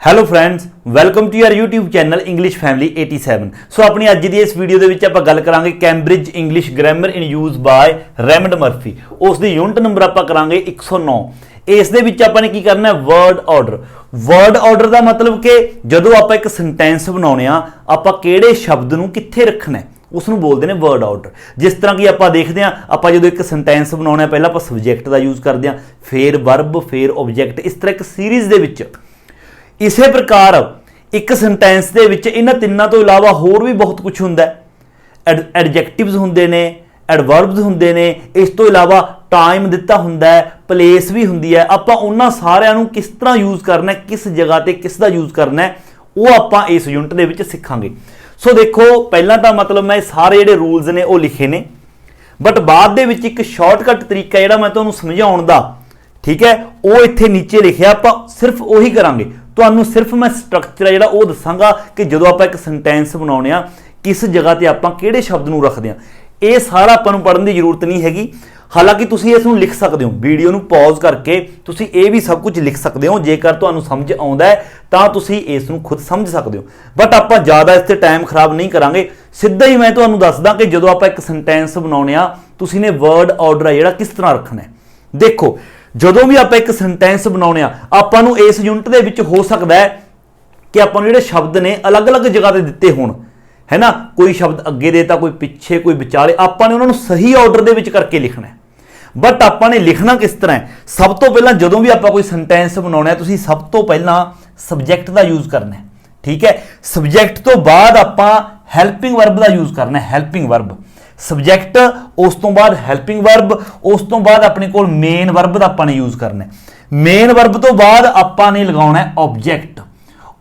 Hello friends, welcome to your YouTube channel English family 87। So ਆਪਣੀ ਅੱਜ ਦੀ ਇਸ video ਦੇ ਵਿੱਚ ਆਪਾਂ ਗੱਲ ਕਰਾਂਗੇ Cambridge English grammar in use by Raymond Murphy. ਉਸ ਦੀ ਯੂਨਿਟ ਨੰਬਰ ਆਪਾਂ ਕਰਾਂਗੇ 109। ਇਸ ਦੇ ਵਿੱਚ ਆਪਾਂ ਨੇ ਕੀ ਕਰਨਾ ਹੈ, ਵਰਡ ਆਰਡਰ। ਵਰਡ ਆਰਡਰ ਦਾ ਮਤਲਬ ਕਿ ਜਦੋਂ ਆਪਾਂ ਇੱਕ ਸੈਂਟੈਂਸ ਬਣਾਉਣੇ ਆ, ਆਪਾਂ ਕਿਹੜੇ ਸ਼ਬਦ ਨੂੰ ਕਿੱਥੇ ਰੱਖਣਾ ਹੈ ਉਸ ਨੂੰ ਬੋਲਦੇ ਨੇ ਵਰਡ ਆਰਡਰ। ਜਿਸ ਤਰ੍ਹਾਂ ਕਿ ਆਪਾਂ ਦੇਖਦੇ ਹਾਂ, ਆਪਾਂ ਜਦੋਂ ਇੱਕ ਸੈਂਟੈਂਸ ਬਣਾਉਣਾ ਪਹਿਲਾਂ ਆਪਾਂ ਸਬਜੈਕਟ ਦਾ ਯੂਜ਼ ਕਰਦੇ ਹਾਂ, ਫਿਰ ਵਰਬ, ਫਿਰ ਆਬਜੈਕਟ। ਇਸ ਤਰ੍ਹਾਂ ਇੱਕ ਸੀਰੀਜ਼ ਦੇ ਵਿੱਚ ਇਸੇ ਪ੍ਰਕਾਰ ਇੱਕ ਸੈਂਟੈਂਸ ਦੇ ਵਿੱਚ ਇਹਨਾਂ ਤਿੰਨਾਂ ਤੋਂ ਇਲਾਵਾ ਹੋਰ ਵੀ ਬਹੁਤ ਕੁਝ ਹੁੰਦਾ ਹੈ। ਐਡਜੈਕਟਿਵਸ ਹੁੰਦੇ ਨੇ, ਐਡਵਰਬਸ ਹੁੰਦੇ ਨੇ, ਇਸ ਤੋਂ ਇਲਾਵਾ ਟਾਈਮ ਦਿੱਤਾ ਹੁੰਦਾ ਹੈ, ਪਲੇਸ ਵੀ ਹੁੰਦੀ ਹੈ। ਆਪਾਂ ਉਹਨਾਂ ਸਾਰਿਆਂ ਨੂੰ ਕਿਸ ਤਰ੍ਹਾਂ ਯੂਜ਼ ਕਰਨਾ ਹੈ, ਕਿਸ ਜਗ੍ਹਾ ਤੇ ਕਿਸ ਦਾ ਯੂਜ਼ ਕਰਨਾ ਹੈ, ਉਹ ਆਪਾਂ ਇਸ ਯੂਨਿਟ ਦੇ ਵਿੱਚ ਸਿੱਖਾਂਗੇ। ਸੋ ਦੇਖੋ, ਪਹਿਲਾਂ ਤਾਂ ਮਤਲਬ ਮੈਂ ਸਾਰੇ ਜਿਹੜੇ ਰੂਲਸ ਨੇ ਉਹ ਲਿਖੇ ਨੇ, ਬਟ ਬਾਅਦ ਦੇ ਵਿੱਚ ਇੱਕ ਸ਼ਾਰਟਕਟ ਤਰੀਕਾ ਜਿਹੜਾ ਮੈਂ ਤੁਹਾਨੂੰ ਸਮਝਾਉਣ ਦਾ, ਠੀਕ ਹੈ, ਉਹ ਇੱਥੇ ਨੀਚੇ ਲਿਖਿਆ। ਆਪਾਂ ਸਿਰਫ ਉਹੀ ਕਰਾਂਗੇ। ਤੁਹਾਨੂੰ ਸਿਰਫ ਮੈਂ ਸਟਰਕਚਰ ਜਿਹੜਾ ਉਹ ਦੱਸਾਂਗਾ ਕਿ ਜਦੋਂ ਆਪਾਂ ਇੱਕ ਸੈਂਟੈਂਸ ਬਣਾਉਣੇ ਆ, ਕਿਸ ਜਗ੍ਹਾ ਤੇ ਆਪਾਂ ਕਿਹੜੇ ਸ਼ਬਦ ਨੂੰ ਰੱਖਦੇ ਆ। ਇਹ ਸਾਰਾ ਆਪਾਂ ਨੂੰ ਪੜ੍ਹਨ ਦੀ ਜ਼ਰੂਰਤ ਨਹੀਂ ਹੈਗੀ। ਹਾਲਾਂਕਿ ਤੁਸੀਂ ਇਸ ਨੂੰ ਲਿਖ ਸਕਦੇ ਹੋ, ਵੀਡੀਓ ਨੂੰ ਪੌਜ਼ ਕਰਕੇ ਤੁਸੀਂ ਇਹ ਵੀ ਸਭ ਕੁਝ ਲਿਖ ਸਕਦੇ ਹੋ। ਜੇਕਰ ਤੁਹਾਨੂੰ ਸਮਝ ਆਉਂਦਾ ਹੈ ਤਾਂ ਤੁਸੀਂ ਇਸ ਨੂੰ ਖੁਦ ਸਮਝ ਸਕਦੇ ਹੋ, ਬਟ ਆਪਾਂ ਜ਼ਿਆਦਾ ਇਸ ਤੇ ਟਾਈਮ ਖਰਾਬ ਨਹੀਂ ਕਰਾਂਗੇ। ਸਿੱਧਾ ਹੀ ਮੈਂ ਤੁਹਾਨੂੰ ਦੱਸਦਾ ਕਿ ਜਦੋਂ ਆਪਾਂ ਇੱਕ ਸੈਂਟੈਂਸ ਬਣਾਉਣੇ ਆ, ਤੁਸੀਂ ਨੇ ਵਰਡ ਆਰਡਰ ਹੈ ਜਿਹੜਾ ਕਿਸ ਤਰ੍ਹਾਂ ਰੱਖਣਾ ਹੈ। ਦੇਖੋ, ਜਦੋਂ ਵੀ ਆਪਾਂ ਇੱਕ ਸੈਂਟੈਂਸ ਬਣਾਉਣੇ ਆ, ਆਪਾਂ ਨੂੰ ਇਸ ਯੂਨਿਟ ਦੇ ਵਿੱਚ ਹੋ ਸਕਦਾ ਹੈ ਕਿ ਆਪਾਂ ਨੂੰ ਜਿਹੜੇ ਸ਼ਬਦ ਨੇ ਅਲੱਗ-ਅਲੱਗ ਜਗ੍ਹਾ ਤੇ ਦਿੱਤੇ ਹੋਣ, ਹੈ ਨਾ। ਕੋਈ ਸ਼ਬਦ ਅੱਗੇ ਦੇਤਾ, ਕੋਈ ਪਿੱਛੇ, ਕੋਈ ਵਿਚਾਲੇ। ਆਪਾਂ ਨੇ ਉਹਨਾਂ ਨੂੰ ਸਹੀ ਆਰਡਰ ਦੇ ਵਿੱਚ ਕਰਕੇ ਲਿਖਣਾ ਹੈ। ਬਟ ਆਪਾਂ ਨੇ ਲਿਖਣਾ ਕਿਸ ਤਰ੍ਹਾਂ ਹੈ? ਸਭ ਤੋਂ ਪਹਿਲਾਂ ਜਦੋਂ ਵੀ ਆਪਾਂ ਕੋਈ ਸੈਂਟੈਂਸ ਬਣਾਉਣਾ ਹੈ, ਤੁਸੀਂ ਸਭ ਤੋਂ ਪਹਿਲਾਂ ਸਬਜੈਕਟ ਦਾ ਯੂਜ਼ ਕਰਨਾ ਹੈ, ਠੀਕ ਹੈ। ਸਬਜੈਕਟ ਤੋਂ ਬਾਅਦ ਆਪਾਂ ਹੈਲਪਿੰਗ ਵਰਬ ਦਾ ਯੂਜ਼ ਕਰਨਾ ਹੈ। ਹੈਲਪਿੰਗ ਵਰਬ, ਸਬਜੈਕਟ, ਉਸ ਤੋਂ ਬਾਅਦ ਹੈਲਪਿੰਗ ਵਰਬ, ਉਸ ਤੋਂ ਬਾਅਦ ਆਪਣੇ ਕੋਲ ਮੇਨ ਵਰਬ ਦਾ ਆਪਾਂ ਨੇ ਯੂਜ਼ ਕਰਨਾ ਹੈ। ਮੇਨ ਵਰਬ ਤੋਂ ਬਾਅਦ ਆਪਾਂ ਨੇ ਲਗਾਉਣਾ ਹੈ ਆਬਜੈਕਟ।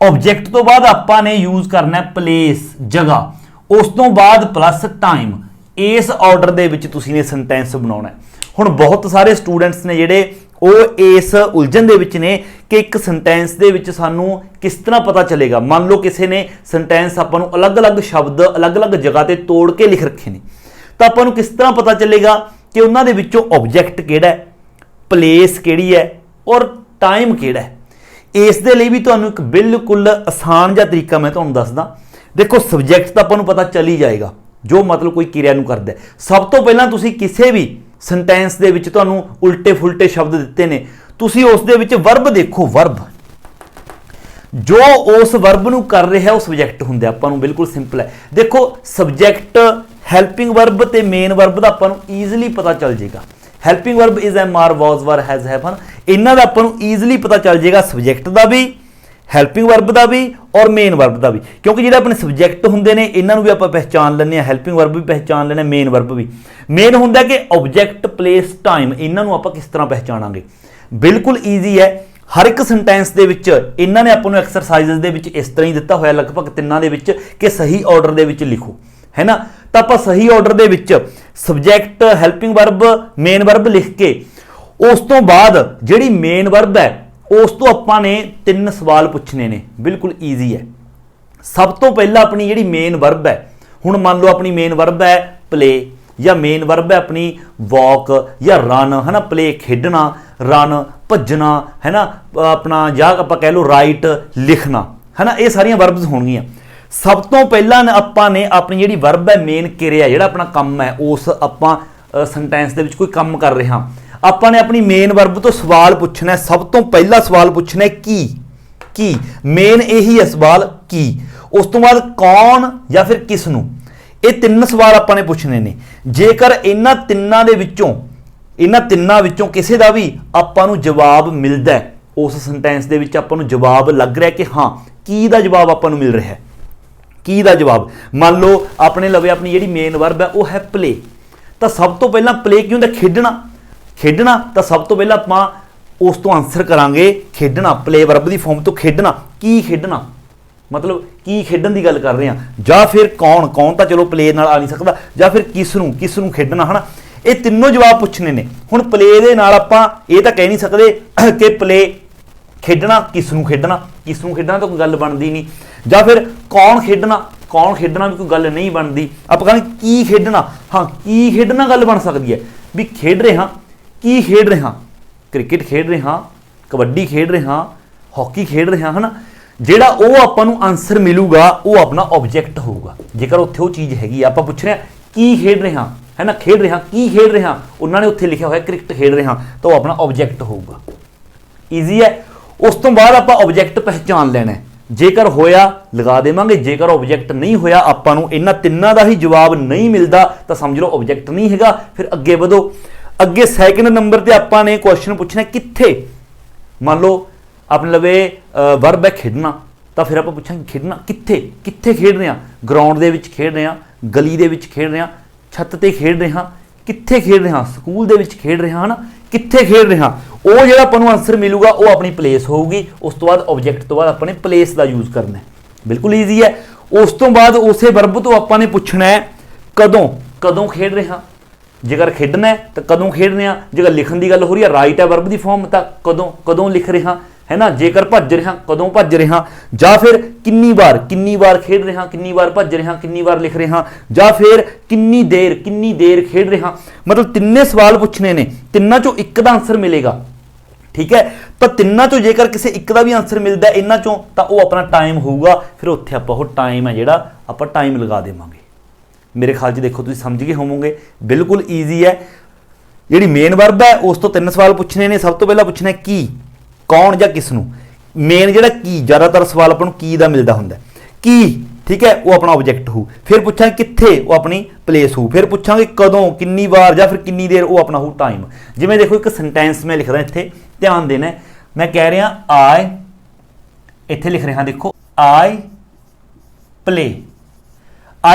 ਆਬਜੈਕਟ ਤੋਂ ਬਾਅਦ ਆਪਾਂ ਨੇ ਯੂਜ਼ ਕਰਨਾ ਹੈ ਪਲੇਸ, ਜਗ੍ਹਾ, ਉਸ ਤੋਂ ਬਾਅਦ ਪਲੱਸ ਟਾਈਮ। ਇਸ ਆਰਡਰ ਦੇ ਵਿੱਚ ਤੁਸੀਂ ਨੇ ਸੈਂਟੈਂਸ ਬਣਾਉਣਾ ਹੈ। ਹੁਣ ਬਹੁਤ ਸਾਰੇ ਸਟੂਡੈਂਟਸ ਨੇ ਜਿਹੜੇ ਉਹ ਇਸ ਉਲਝਣ ਦੇ ਵਿੱਚ ਨੇ ਕਿ ਇੱਕ ਸੈਂਟੈਂਸ ਦੇ ਵਿੱਚ ਸਾਨੂੰ ਕਿਸ ਤਰ੍ਹਾਂ ਪਤਾ ਚੱਲੇਗਾ। ਮੰਨ ਲਓ ਕਿਸੇ ਨੇ ਸੈਂਟੈਂਸ ਆਪਾਂ ਨੂੰ ਅਲੱਗ-ਅਲੱਗ ਸ਼ਬਦ ਅਲੱਗ-ਅਲੱਗ ਜਗ੍ਹਾ ਤੇ ਤੋੜ ਕੇ ਲਿਖ ਰੱਖੇ ਨੇ, ਤਾਂ ਆਪਾਂ ਨੂੰ ਕਿਸ ਤਰ੍ਹਾਂ ਪਤਾ ਚੱਲੇਗਾ ਕਿ ਉਹਨਾਂ ਦੇ ਵਿੱਚੋਂ ਆਬਜੈਕਟ ਕਿਹੜਾ ਹੈ, ਪਲੇਸ ਕਿਹੜੀ ਹੈ, ਔਰ ਟਾਈਮ ਕਿਹੜਾ ਹੈ। ਇਸ ਦੇ ਲਈ ਵੀ ਤੁਹਾਨੂੰ ਇੱਕ ਬਿਲਕੁਲ ਆਸਾਨ ਜਿਹਾ ਤਰੀਕਾ ਮੈਂ ਤੁਹਾਨੂੰ ਦੱਸਦਾ। ਦੇਖੋ, ਸਬਜੈਕਟ ਤਾਂ ਆਪਾਂ ਨੂੰ ਪਤਾ ਚੱਲ ਹੀ ਜਾਏਗਾ, ਜੋ ਮਤਲਬ ਕੋਈ ਕਿਰਿਆ ਨੂੰ ਕਰਦਾ ਹੈ। ਸਭ ਤੋਂ ਪਹਿਲਾਂ ਤੁਸੀਂ ਕਿਸੇ ਵੀ ਸੈਂਟੈਂਸ ਦੇ ਵਿੱਚ ਤੁਹਾਨੂੰ ਉਲਟੇ ਫੁਲਟੇ ਸ਼ਬਦ ਦਿੱਤੇ ਨੇ, ਤੁਸੀਂ ਉਸ ਦੇ ਵਿੱਚ ਵਰਬ ਦੇਖੋ। ਵਰਬ ਜੋ ਉਸ ਵਰਬ ਨੂੰ ਕਰ ਰਿਹਾ ਉਹ ਸਬਜੈਕਟ ਹੁੰਦਾ। ਆਪਾਂ ਨੂੰ ਬਿਲਕੁਲ ਸਿੰਪਲ ਹੈ। ਦੇਖੋ, ਸਬਜੈਕਟ, ਹੈਲਪਿੰਗ ਵਰਬ ਤੇ ਮੇਨ ਵਰਬ ਦਾ ਆਪਾਂ ਨੂੰ ਈਜ਼ੀਲੀ ਪਤਾ ਚੱਲ ਜਾਏਗਾ। Helping verb is, am, are, was, were, has, have, ਹਨ। ਇਹਨਾਂ ਦਾ ਆਪਾਂ ਨੂੰ ਈਜ਼ੀਲੀ ਪਤਾ ਚੱਲ ਜਾਏਗਾ, ਸਬਜੈਕਟ ਦਾ ਵੀ, ਹੈਲਪਿੰਗ ਵਰਬ ਦਾ ਵੀ, ਔਰ ਮੇਨ ਵਰਬ ਦਾ ਵੀ। ਕਿਉਂਕਿ ਜਿਹੜੇ ਆਪਣੇ ਸਬਜੈਕਟ ਹੁੰਦੇ ਨੇ ਇਹਨਾਂ ਨੂੰ ਵੀ ਆਪਾਂ ਪਹਿਚਾਨ ਲੈਂਦੇ ਹਾਂ, ਹੈਲਪਿੰਗ ਵਰਬ ਵੀ ਪਹਿਚਾਨ ਲੈਂਦੇ, ਮੇਨ ਵਰਬ ਵੀ। ਮੇਨ ਹੁੰਦਾ ਕਿ ਆਬਜੈਕਟ, ਪਲੇਸ, ਟਾਈਮ, ਇਹਨਾਂ ਨੂੰ ਆਪਾਂ ਕਿਸ ਤਰ੍ਹਾਂ ਪਹਿਚਾਨਾਂਗੇ। ਬਿਲਕੁਲ ਈਜ਼ੀ ਹੈ। ਹਰ ਇੱਕ ਸੈਂਟੈਂਸ ਦੇ ਵਿੱਚ ਇਹਨਾਂ ਨੇ ਆਪਾਂ ਨੂੰ ਐਕਸਰਸਾਈਜ਼ਸ ਦੇ ਵਿੱਚ ਇਸ ਤਰ੍ਹਾਂ ਹੀ ਦਿੱਤਾ ਹੋਇਆ, ਲਗਭਗ ਤਿੰਨਾਂ ਦੇ ਵਿੱਚ, ਕਿ ਸਹੀ ਆਰਡਰ ਦੇ ਵਿੱਚ ਲਿਖੋ, ਹੈ ਨਾ। ਤਾਂ ਆਪਾਂ ਸਹੀ ਆਰਡਰ ਦੇ ਵਿੱਚ subject, helping verb, main verb ਲਿਖ ਕੇ, ਉਸ ਤੋਂ ਬਾਅਦ ਜਿਹੜੀ ਮੇਨ ਵਰਬ ਹੈ ਉਸ ਤੋਂ ਆਪਾਂ ਨੇ 3 ਸਵਾਲ ਪੁੱਛਣੇ ਨੇ। ਬਿਲਕੁਲ ਈਜ਼ੀ ਹੈ। ਸਭ ਤੋਂ ਪਹਿਲਾਂ ਆਪਣੀ ਜਿਹੜੀ ਮੇਨ ਵਰਬ ਹੈ, ਹੁਣ ਮੰਨ ਲਓ ਆਪਣੀ ਮੇਨ ਵਰਬ ਹੈ ਪਲੇ, ਜਾਂ ਮੇਨ ਵਰਬ ਹੈ ਆਪਣੀ ਵਾਕ ਜਾਂ ਰਨ, ਹੈ ਨਾ। ਪਲੇ ਖੇਡਣਾ, ਰਨ ਭੱਜਣਾ, ਹੈ ਨਾ, ਆਪਣਾ ਜਾਂ ਆਪਾਂ ਕਹਿ ਲਓ ਰਾਈਟ ਲਿਖਣਾ, ਹੈ ਨਾ। ਇਹ ਸਾਰੀਆਂ ਵਰਬਸ ਹੋਣਗੀਆਂ। ਸਭ ਤੋਂ ਪਹਿਲਾਂ ਆਪਾਂ ਨੇ ਆਪਣੀ ਜਿਹੜੀ ਵਰਬ ਹੈ, ਮੇਨ ਕਿਰਿਆ, ਜਿਹੜਾ ਆਪਣਾ ਕੰਮ ਹੈ, ਉਸ ਆਪਾਂ ਸੈਂਟੈਂਸ ਦੇ ਵਿੱਚ ਕੋਈ ਕੰਮ ਕਰ ਰਹੇ ਹਾਂ, ਆਪਾਂ ਨੇ ਆਪਣੀ ਮੇਨ ਵਰਬ ਤੋਂ ਸਵਾਲ ਪੁੱਛਣਾ। ਸਭ ਤੋਂ ਪਹਿਲਾ ਸਵਾਲ ਪੁੱਛਣਾ ਕੀ। ਕੀ ਮੇਨ ਇਹੀ ਹੈ ਸਵਾਲ, ਕੀ। ਉਸ ਤੋਂ ਬਾਅਦ ਕੌਣ ਜਾਂ ਫਿਰ ਕਿਸ ਨੂੰ। ਇਹ 3 ਸਵਾਲ ਆਪਾਂ ਨੇ ਪੁੱਛਣੇ ਨੇ। ਜੇਕਰ ਇਹਨਾਂ ਤਿੰਨਾਂ ਵਿੱਚੋਂ ਕਿਸੇ ਦਾ ਵੀ ਆਪਾਂ ਨੂੰ ਜਵਾਬ ਮਿਲਦਾ ਹੈ, ਉਸ ਸੈਂਟੈਂਸ ਦੇ ਵਿੱਚ ਆਪਾਂ ਨੂੰ ਜਵਾਬ ਲੱਗ ਰਿਹਾ ਕਿ ਹਾਂ, ਕੀ ਦਾ ਜਵਾਬ ਆਪਾਂ ਨੂੰ ਮਿਲ ਰਿਹਾ ਹੈ। ਕੀ ਦਾ ਜਵਾਬ, ਮੰਨ ਲਓ ਆਪਣੇ ਲਵੇ ਆਪਣੀ ਜਿਹੜੀ ਮੇਨ ਵਰਬ ਹੈ ਉਹ ਹੈ ਪਲੇ, ਤਾਂ ਸਭ ਤੋਂ ਪਹਿਲਾਂ ਪਲੇ ਕੀ ਹੁੰਦਾ? ਖੇਡਣਾ। ਖੇਡਣਾ, ਤਾਂ ਸਭ ਤੋਂ ਪਹਿਲਾਂ ਆਪਾਂ ਉਸ ਤੋਂ ਆਨਸਰ ਕਰਾਂਗੇ ਖੇਡਣਾ। ਪਲੇ ਵਰਬ ਦੀ ਫਾਰਮ ਤੋਂ ਖੇਡਣਾ। ਕੀ ਖੇਡਣਾ ਮਤਲਬ ਕੀ ਖੇਡਣ ਦੀ ਗੱਲ ਕਰ ਰਹੇ ਹਾਂ, ਜਾਂ ਫਿਰ ਕੌਣ। ਕੌਣ ਤਾਂ ਚਲੋ ਪਲੇ ਨਾਲ ਆ ਨਹੀਂ ਸਕਦਾ, ਜਾਂ ਫਿਰ ਕਿਸ ਨੂੰ ਖੇਡਣਾ, ਹੈ ਨਾ। ਇਹ ਤਿੰਨੋਂ ਜਵਾਬ ਪੁੱਛਣੇ ਨੇ। ਹੁਣ ਪਲੇ ਦੇ ਨਾਲ ਆਪਾਂ ਇਹ ਤਾਂ ਕਹਿ ਨਹੀਂ ਸਕਦੇ ਕਿ ਪਲੇ ਖੇਡਣਾ, ਕਿਸ ਨੂੰ ਖੇਡਣਾ ਤਾਂ ਕੋਈ ਗੱਲ ਬਣਦੀ ਨਹੀਂ। ਜਾਂ ਫਿਰ ਕੌਣ ਖੇਡਣਾ ਵੀ ਕੋਈ ਗੱਲ ਨਹੀਂ ਬਣਦੀ। ਆਪਾਂ ਕਹਿੰਦੇ ਕੀ ਖੇਡਣਾ, ਹਾਂ, ਕੀ ਖੇਡਣਾ ਗੱਲ ਬਣ ਸਕਦੀ ਹੈ ਵੀ ਖੇਡ ਰਹੇ ਹਾਂ, ਕੀ ਖੇਡ ਰਹੇ ਹਾਂ, ਕ੍ਰਿਕਟ ਖੇਡ ਰਹੇ ਹਾਂ, ਕਬੱਡੀ ਖੇਡ ਰਹੇ ਹਾਂ, ਹਾਕੀ ਖੇਡ ਰਹੇ ਹਾਂ, ਹੈ ਨਾ। ਜਿਹੜਾ ਉਹ ਆਪਾਂ ਨੂੰ ਆਨਸਰ ਮਿਲੂਗਾ ਉਹ ਆਪਣਾ ਆਬਜੈਕਟ ਹੋਊਗਾ। ਜੇਕਰ ਉੱਥੇ ਉਹ ਚੀਜ਼ ਹੈਗੀ ਆਪਾਂ ਪੁੱਛ ਰਹੇ ਹਾਂ ਕੀ ਖੇਡ ਰਹੇ ਹਾਂ, ਹੈ ਨਾ, ਖੇਡ ਰਹੇ ਹਾਂ, ਕੀ ਖੇਡ ਰਹੇ ਹਾਂ, ਉਹਨਾਂ ਨੇ ਉੱਥੇ ਲਿਖਿਆ ਹੋਇਆ ਕ੍ਰਿਕਟ ਖੇਡ ਰਹੇ ਹਾਂ, ਤਾਂ ਉਹ ਆਪਣਾ ਆਬਜੈਕਟ ਹੋਊਗਾ। ਈਜ਼ੀ ਹੈ। ਉਸ ਤੋਂ ਬਾਅਦ ਆਪਾਂ ਆਬਜੈਕਟ ਪਹਿਚਾਨ ਲੈਣਾ ਹੈ। ਜੇਕਰ ਹੋਇਆ ਲਗਾ ਦੇਵਾਂਗੇ, ਜੇਕਰ ਆਬਜੈਕਟ ਨਹੀਂ ਹੋਇਆ, ਆਪਾਂ ਨੂੰ ਇਹਨਾਂ ਤਿੰਨਾਂ ਦਾ ਹੀ ਜਵਾਬ ਨਹੀਂ ਮਿਲਦਾ ਤਾਂ ਸਮਝ ਲਓ ਆਬਜੈਕਟ ਨਹੀਂ ਹੈਗਾ। ਫਿਰ ਅੱਗੇ ਵਧੋ। ਅੱਗੇ ਸੈਕਿੰਡ ਨੰਬਰ ਤੇ ਆਪਾਂ ਨੇ ਕੁਐਸਚਨ ਪੁੱਛਣਾ ਕਿੱਥੇ। ਮੰਨ ਲਓ ਆਪਣੇ ਲਵੇ ਵਰਬ ਹੈ ਖੇਡਣਾ, ਤਾਂ ਫਿਰ ਆਪਾਂ ਪੁੱਛਾਂਗੇ ਖੇਡਣਾ ਕਿੱਥੇ, ਕਿੱਥੇ ਖੇਡ ਰਹੇ ਹਾਂ, ਗਰਾਊਂਡ ਦੇ ਵਿੱਚ ਖੇਡ ਰਹੇ ਹਾਂ, ਗਲੀ ਦੇ ਵਿੱਚ ਖੇਡ ਰਹੇ ਹਾਂ, ਛੱਤ ਤੇ ਖੇਡ ਰਹੇ ਹਾਂ, ਕਿੱਥੇ ਖੇਡ ਰਹੇ ਹਾਂ, ਸਕੂਲ ਦੇ ਵਿੱਚ ਖੇਡ ਰਹੇ ਹਾਂ, ਹਨਾ, ਕਿੱਥੇ ਖੇਡ ਰਹੇ ਹਾਂ। ਉਹ ਜਿਹੜਾ ਆਪਾਂ ਨੂੰ ਆਨਸਰ ਮਿਲੂਗਾ ਉਹ ਆਪਣੀ ਪਲੇਸ ਹੋਊਗੀ। ਉਸ ਤੋਂ ਬਾਅਦ ਆਬਜੈਕਟ ਤੋਂ ਬਾਅਦ ਆਪਾਂ ਨੇ ਪਲੇਸ ਦਾ ਯੂਜ਼ ਕਰਨਾ ਹੈ। ਬਿਲਕੁਲ ਈਜ਼ੀ ਹੈ। ਉਸ ਤੋਂ ਬਾਅਦ ਉਸੇ ਵਰਬ ਤੋਂ ਆਪਾਂ ਨੇ ਪੁੱਛਣਾ ਹੈ ਕਦੋਂ, ਕਦੋਂ ਖੇਡ ਰਹੇ ਹਾਂ। ਜੇਕਰ ਖੇਡਣਾ ਹੈ ਤਾਂ ਕਦੋਂ ਖੇਡ ਰਹੇ ਹਾਂ। ਜੇਕਰ ਲਿਖਣ ਦੀ ਗੱਲ ਹੋ ਰਹੀ ਹੈ ਰਾਈਟ ਹੈ ਵਰਬ ਦੀ ਫਾਰਮ, ਤਾਂ ਕਦੋਂ, ਕਦੋਂ ਲਿਖ ਰਹੇ ਹਾਂ, ਹੈ ਨਾ। ਜੇਕਰ ਭੱਜ ਰਿਹਾ ਕਦੋਂ ਭੱਜ ਰਿਹਾ, ਜਾਂ ਫਿਰ ਕਿੰਨੀ ਵਾਰ ਖੇਡ ਰਿਹਾ, ਕਿੰਨੀ ਵਾਰ ਭੱਜ ਰਿਹਾ, ਕਿੰਨੀ ਵਾਰ ਲਿਖ ਰਿਹਾ, ਜਾਂ ਫਿਰ ਕਿੰਨੀ ਦੇਰ ਖੇਡ ਰਿਹਾ। ਮਤਲਬ ਤਿੰਨੇ ਸਵਾਲ ਪੁੱਛਣੇ ਨੇ, ਤਿੰਨਾਂ ਚੋਂ ਇੱਕ ਦਾ ਆਨਸਰ ਮਿਲੇਗਾ। ਠੀਕ ਹੈ। ਤਾਂ ਤਿੰਨਾਂ ਚੋਂ ਜੇਕਰ ਕਿਸੇ ਇੱਕ ਦਾ ਵੀ ਆਨਸਰ ਮਿਲਦਾ ਇਹਨਾਂ ਚੋਂ ਤਾਂ ਉਹ ਆਪਣਾ ਟਾਈਮ ਹੋਊਗਾ। ਫਿਰ ਉੱਥੇ ਆਪਾਂ ਉਹ ਟਾਈਮ ਹੈ ਜਿਹੜਾ ਆਪਾਂ ਟਾਈਮ ਲਗਾ ਦੇਵਾਂਗੇ। ਮੇਰੇ ਖਿਆਲ 'ਚ ਦੇਖੋ ਤੁਸੀਂ ਸਮਝ ਗਏ ਹੋਵੋਗੇ। ਬਿਲਕੁਲ ਈਜ਼ੀ ਹੈ। ਜਿਹੜੀ ਮੇਨ ਵਰਬ ਹੈ ਉਸ ਤੋਂ ਤਿੰਨ ਸਵਾਲ ਪੁੱਛਣੇ ਨੇ। ਸਭ ਤੋਂ ਪਹਿਲਾਂ ਪੁੱਛਣਾ ਕੀ, ਕੌਣ ਜਾਂ ਕਿਸ ਨੂੰ। ਮੇਨ ਜਿਹੜਾ ਕੀ, ਜ਼ਿਆਦਾਤਰ ਸਵਾਲ ਆਪਾਂ ਨੂੰ ਕੀ ਦਾ ਮਿਲਦਾ ਹੁੰਦਾ ਕੀ। ਠੀਕ ਹੈ, ਉਹ ਆਪਣਾ ਆਬਜੈਕਟ ਹੋਊ। ਫਿਰ ਪੁੱਛਾਂਗੇ ਕਿੱਥੇ, ਉਹ ਆਪਣੀ ਪਲੇਸ ਹੋਊ। ਫਿਰ ਪੁੱਛਾਂਗੇ ਕਦੋਂ, ਕਿੰਨੀ ਵਾਰ ਜਾਂ ਫਿਰ ਕਿੰਨੀ ਦੇਰ, ਉਹ ਆਪਣਾ ਹੋਊ ਟਾਈਮ। ਜਿਵੇਂ ਦੇਖੋ ਇੱਕ ਸੈਂਟੈਂਸ ਮੈਂ ਲਿਖਦਾ ਇੱਥੇ, ਧਿਆਨ ਦੇਣਾ। ਮੈਂ ਕਹਿ ਰਿਹਾ ਆਈ, ਇੱਥੇ ਲਿਖ ਰਿਹਾ ਦੇਖੋ ਆਈ